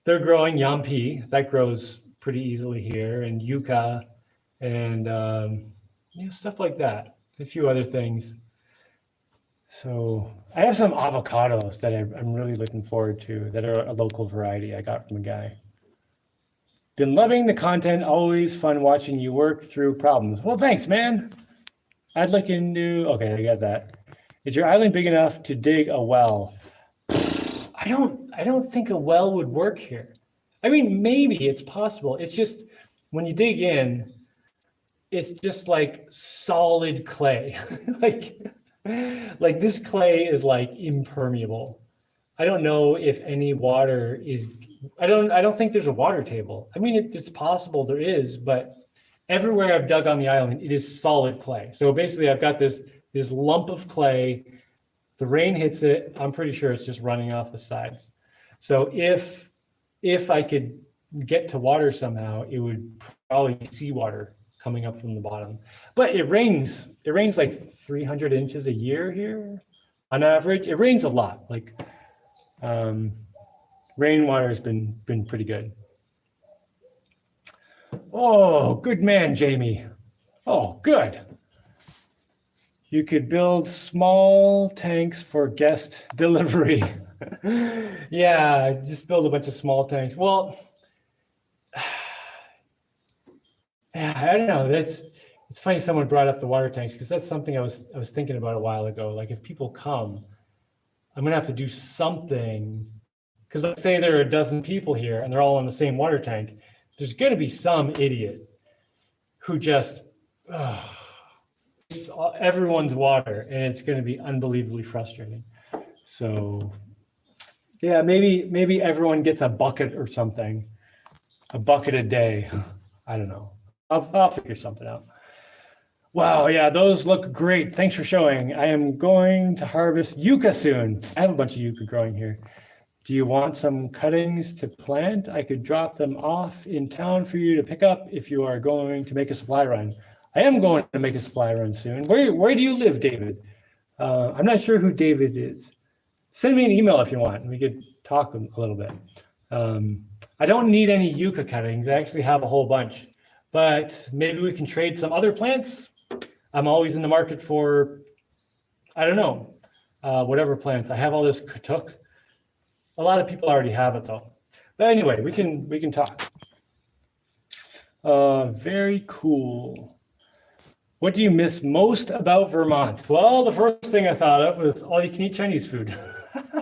they're growing yam pea that grows pretty easily here, and yucca, and stuff like that. A few other things. So I have some avocados that I'm really looking forward to that are a local variety I got from a guy. Been loving the content. Always fun watching you work through problems. Well, thanks, man. I'd look into. Okay, I got that. Is your island big enough to dig a well? I don't think a well would work here. I mean, maybe it's possible. It's just when you dig in, it's just like solid clay. like this clay is like impermeable. I don't know if any water is. I don't think there's a water table. I mean, it's possible there is, but everywhere I've dug on the island, it is solid clay. So basically, I've got this lump of clay. The rain hits it. I'm pretty sure it's just running off the sides. So if I could get to water somehow, it would probably be seawater coming up from the bottom. But it rains. It rains like 300 inches a year here, on average. It rains a lot. Like. Rainwater has been pretty good. Oh, good man, Jaimie. Oh, good. You could build small tanks for guest delivery. Yeah, just build a bunch of small tanks. Well, I don't know. It's funny someone brought up the water tanks because that's something I was thinking about a while ago. Like if people come, I'm gonna have to do something. Because let's say there are a dozen people here and they're all on the same water tank. There's going to be some idiot who just everyone's water, and it's going to be unbelievably frustrating. So, yeah, maybe everyone gets a bucket or something, a bucket a day. I don't know. I'll figure something out. Wow, yeah, those look great. Thanks for showing. I am going to harvest yucca soon. I have a bunch of yucca growing here. Do you want some cuttings to plant? I could drop them off in town for you to pick up if you are going to make a supply run. I am going to make a supply run soon. Where do you live, David? I'm not sure who David is. Send me an email if you want. We could talk a little bit. I don't need any yucca cuttings. I actually have a whole bunch, but maybe we can trade some other plants. I'm always in the market for, I don't know, whatever plants. I have all this katuk. A lot of people already have it though. But anyway, we can talk. Very cool. What do you miss most about Vermont? Well, the first thing I thought of was all you can eat Chinese food.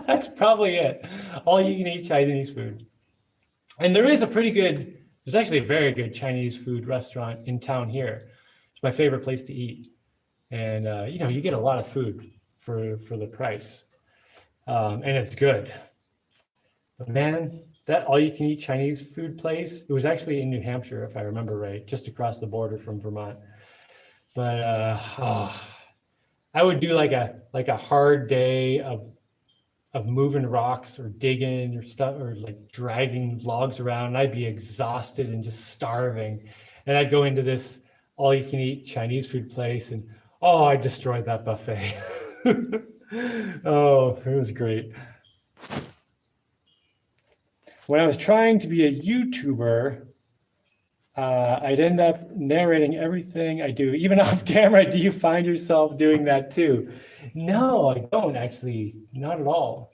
That's probably it. All you can eat Chinese food. And there's actually a very good Chinese food restaurant in town here. It's my favorite place to eat. And you get a lot of food for the price. And it's good. But man, that all you can eat Chinese food place, it was actually in New Hampshire, if I remember right, just across the border from Vermont. But I would do like a hard day of moving rocks or digging or stuff or like dragging logs around. And I'd be exhausted and just starving. And I'd go into this all you can eat Chinese food place and I destroyed that buffet. Oh, it was great. When I was trying to be a YouTuber, I'd end up narrating everything I do, even off camera. Do you find yourself doing that too? No, I don't actually, not at all.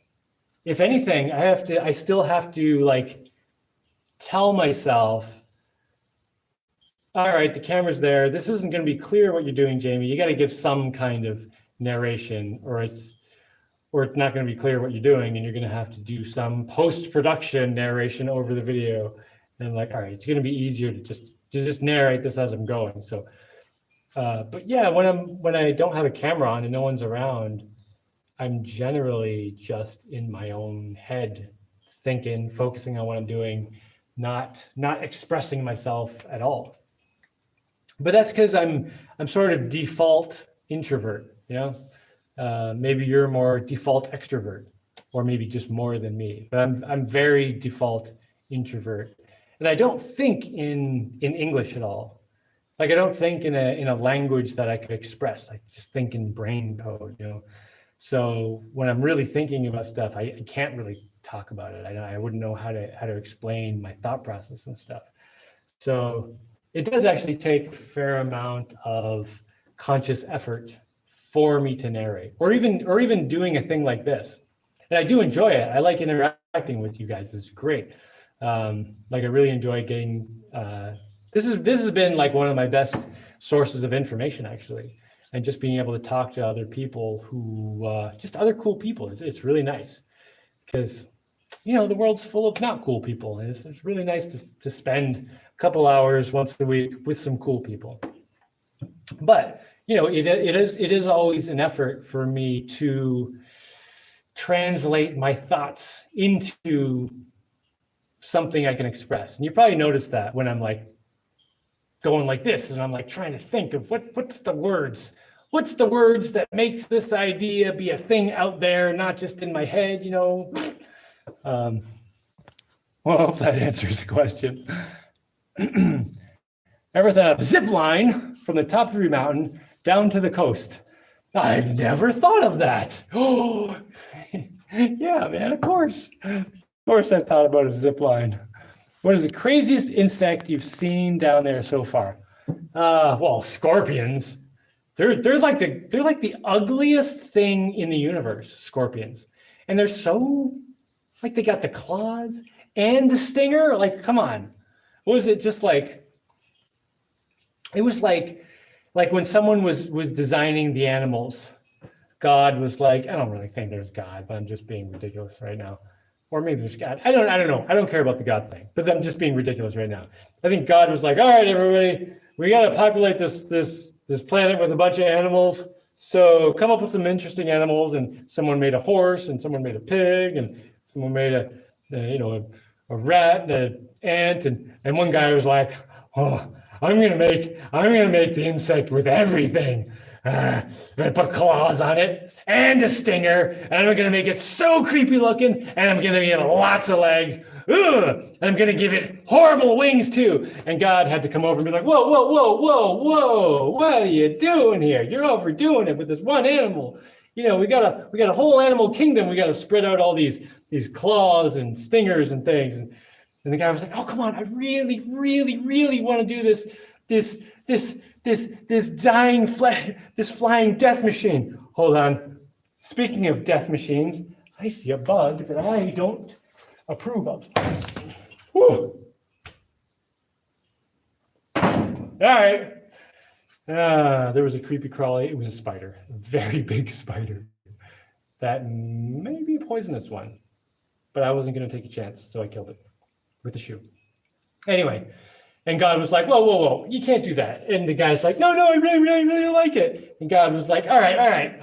If anything, I still have to like tell myself, all right, the camera's there. This isn't going to be clear what you're doing, Jaimie. You got to give some kind of narration, or it's not going to be clear what you're doing, and you're going to have to do some post-production narration over the video. And I'm like, all right, it's going to be easier to just narrate this as I'm going. So, but yeah, when I don't have a camera on and no one's around, I'm generally just in my own head, thinking, focusing on what I'm doing, not expressing myself at all. But that's because I'm sort of default introvert, maybe you're more default extrovert, or maybe just more than me. But I'm very default introvert, and I don't think in English at all. Like I don't think in a language that I could express. I just think in brain code, So when I'm really thinking about stuff, I can't really talk about it. I wouldn't know how to explain my thought process and stuff. So it does actually take a fair amount of conscious effort for me to narrate, or even doing a thing like this. And I do enjoy it. I like interacting with you guys. It's great. Like I really enjoy getting. This has been like one of my best sources of information actually, and just being able to talk to other people who just other cool people. It's really nice because the world's full of not cool people, and it's really nice to spend a couple hours once a week with some cool people. But it is always an effort for me to translate my thoughts into something I can express. And you probably noticed that when I'm like going like this and I'm like trying to think of what's the words that makes this idea be a thing out there, not just in my head, Well, I hope that answers the question. Ever thought of zip line from the top of your mountain down to the coast? I've never thought of that. Oh, yeah, man, of course. Of course I've thought about a zip line. What is the craziest insect you've seen down there so far? Well, scorpions. They're like the ugliest thing in the universe, scorpions. And they're so, like, they got the claws and the stinger. Like, come on. What was it just like? It was like when someone was designing the animals, God was like, I don't really think there's God, but I'm just being ridiculous right now. Or maybe there's God. I don't know. I don't care about the God thing, but I'm just being ridiculous right now. I think God was like, all right, everybody, we got to populate this planet with a bunch of animals. So come up with some interesting animals. And someone made a horse, and someone made a pig, and someone made a rat, and an ant, and one guy was like, oh, I'm gonna make the insect with everything. I'm gonna put claws on it and a stinger, and I'm gonna make it so creepy looking, and I'm gonna give it lots of legs. Ugh, and I'm gonna give it horrible wings too. And God had to come over and be like, whoa, whoa, whoa, whoa, whoa, what are you doing here? You're overdoing it with this one animal. You know, we got a whole animal kingdom. We got to spread out all these claws and stingers and things. And the guy was like, oh, come on, I really, really, really want to do this dying this flying death machine. Hold on. Speaking of death machines, I see a bug that I don't approve of. Whew. All right. There was a creepy crawly. It was a spider, a very big spider. That may be a poisonous one, but I wasn't going to take a chance, so I killed it with a shoe. Anyway, and God was like, whoa, whoa, whoa, you can't do that. And the guy's like, no, I really, really, really like it. And God was like, all right.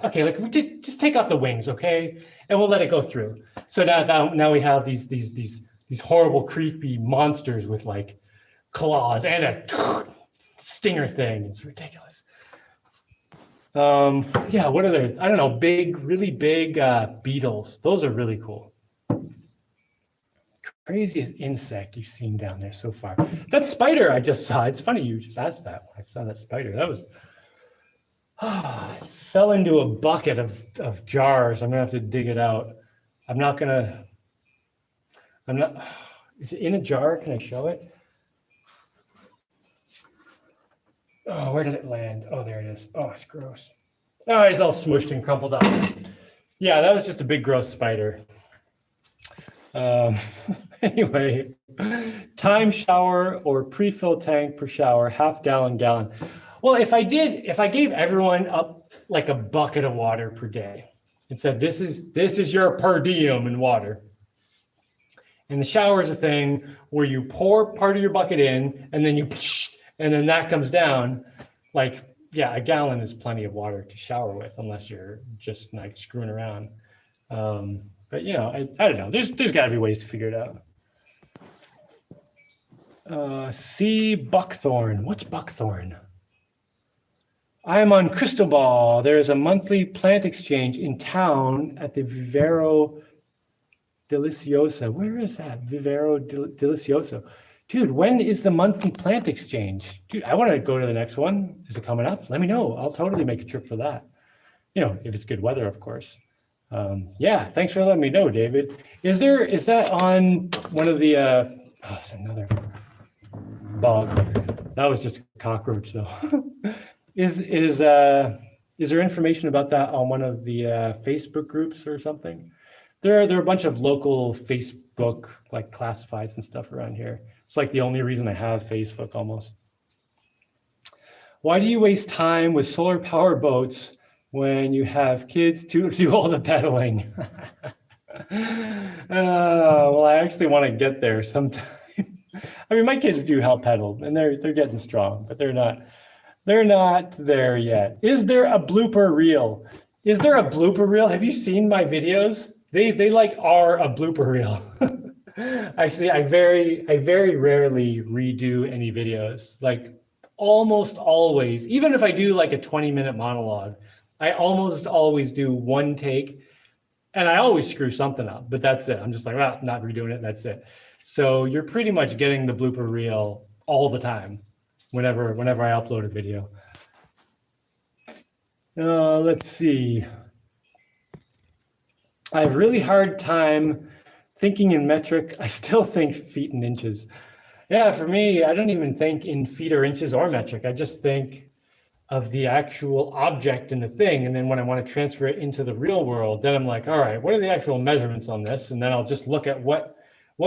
Okay, like just take off the wings, okay? And we'll let it go through. So now we have these horrible, creepy monsters with like claws and a stinger thing. It's ridiculous. Yeah, what are there? I don't know, really big beetles. Those are really cool. Craziest insect you've seen down there so far. That spider I just saw. It's funny you just asked that. When I saw that spider, that was it fell into a bucket of jars. I'm gonna have to dig it out. Is it in a jar? Can I show it? Oh, where did it land? Oh, there it is. Oh, it's gross. Oh, it's all smushed and crumpled up. Yeah, that was just a big gross spider. Anyway, time shower or pre-fill tank per shower, half gallon. Well, if I gave everyone up like a bucket of water per day and said, this is your per diem in water. And the shower is a thing where you pour part of your bucket in and then that comes down. Like, yeah, a gallon is plenty of water to shower with, unless you're just like screwing around. But you know, I don't know. There's got to be ways to figure it out. See buckthorn. What's buckthorn? I am on Cristobal. There is a monthly plant exchange in town at the Vivero Delicioso. Where is that? Vivero Delicioso. Dude, when is the monthly plant exchange? Dude, I want to go to the next one. Is it coming up? Let me know. I'll totally make a trip for that. You know, if it's good weather, of course. Yeah, thanks for letting me know, David. Is that on one of the, it's another bug. That was just a cockroach though. Is there information about that on one of the Facebook groups or something? There are a bunch of local Facebook like classifieds and stuff around here. It's like the only reason I have Facebook almost. Why do you waste time with solar power boats when you have kids to do all the pedaling? Well, I actually want to get there sometime. I mean, my kids do help pedal, and they're getting strong, but they're not there yet. Is there a blooper reel? Is there a blooper reel? Have you seen my videos? They like are a blooper reel. Actually, I very rarely redo any videos. Like almost always, even if I do like a 20-minute monologue, I almost always do one take, and I always screw something up, but that's it. I'm just like, well, not redoing it, that's it. So you're pretty much getting the blooper reel all the time, whenever I upload a video. Let's see. I have really hard time thinking in metric. I still think feet and inches. Yeah, for me, I don't even think in feet or inches or metric. I just think of the actual object in the thing. And then when I want to transfer it into the real world, then I'm like, all right, what are the actual measurements on this? And then I'll just look at what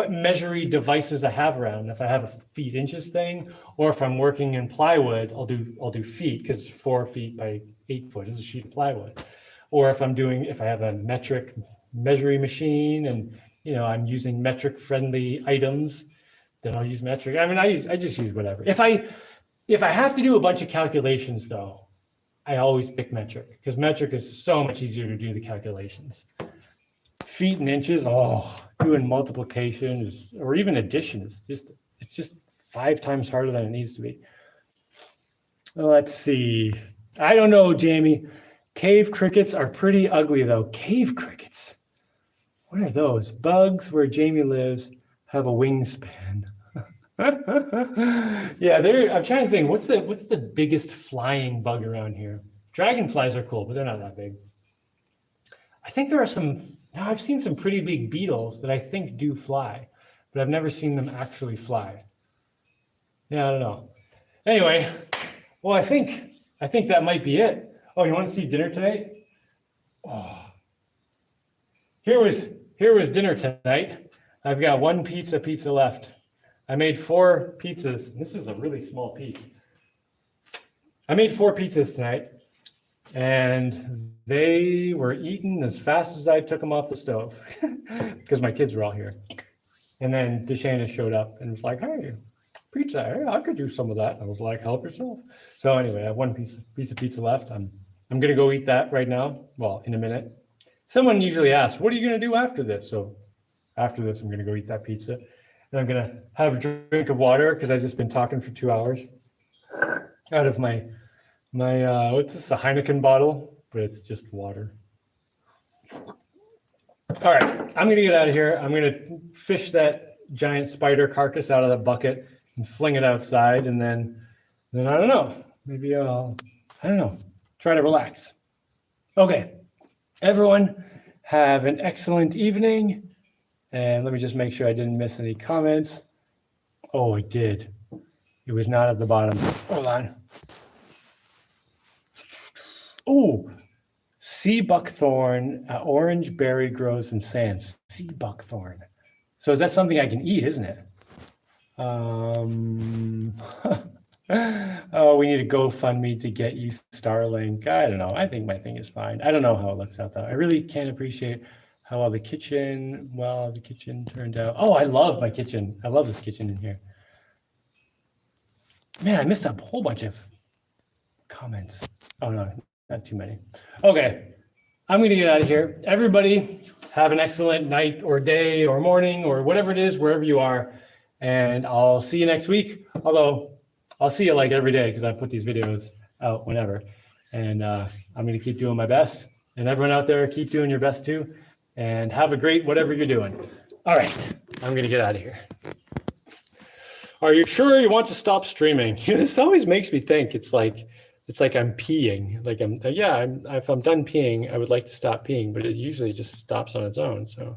measuring devices I have around. If I have a feet inches thing, or if I'm working in plywood, I'll do feet, because 4 feet by 8 foot is a sheet of plywood. Or if I have a metric measuring machine and I'm using metric friendly items, then I'll use metric. I mean, I just use whatever. If I have to do a bunch of calculations though, I always pick metric, because metric is so much easier to do the calculations. Feet and inches, doing multiplication or even addition it's just 5 times harder than it needs to be. Let's see. I don't know, Jaimie. Cave crickets are pretty ugly, though. Cave crickets. What are those? Bugs where Jaimie lives have a wingspan. Yeah, I'm trying to think. What's the biggest flying bug around here? Dragonflies are cool, but they're not that big. I think there are some. Now I've seen some pretty big beetles that I think do fly, but I've never seen them actually fly. Yeah, I don't know. Anyway, well, I think that might be it. Oh, you want to see dinner tonight? Oh, here was dinner tonight. I've got one pizza left. I made 4 pizzas. This is a really small piece. I made 4 pizzas tonight, and they were eaten as fast as I took them off the stove because my kids were all here. And then DeShana showed up and was like, "Hey, pizza, hey, I could use some of that." I was like, "Help yourself." So anyway, I have one piece of pizza left. I'm gonna go eat that right now. Well, in a minute. Someone usually asks, "What are you gonna do after this?" So after this, I'm gonna go eat that pizza, and I'm gonna have a drink of water because I've just been talking for 2 hours out of my what's this? A Heineken bottle, but it's just water. All right, I'm gonna get out of here. I'm gonna fish that giant spider carcass out of that bucket and fling it outside, and then I don't know. Maybe I don't know. Try to relax. Okay, everyone, have an excellent evening. And let me just make sure I didn't miss any comments. Oh, I did. It was not at the bottom. Hold on. Oh, sea buckthorn, orange berry grows in sand. Sea buckthorn. So is that something I can eat, isn't it? Oh, we need a GoFundMe to get you Starlink. I don't know. I think my thing is fine. I don't know how it looks out though. I really can't appreciate how well the kitchen turned out. Oh, I love my kitchen. I love this kitchen in here. Man, I missed a whole bunch of comments. Oh no, not too many. Okay, I'm gonna get out of here. Everybody have an excellent night or day or morning or whatever it is, wherever you are. And I'll see you next week. Although I'll see you like every day because I put these videos out whenever. And I'm gonna keep doing my best. And everyone out there, keep doing your best too. And have a great whatever you're doing. All right, I'm gonna get out of here. Are you sure you want to stop streaming? This always makes me think it's like I'm peeing. Like if I'm done peeing, I would like to stop peeing, but it usually just stops on its own. So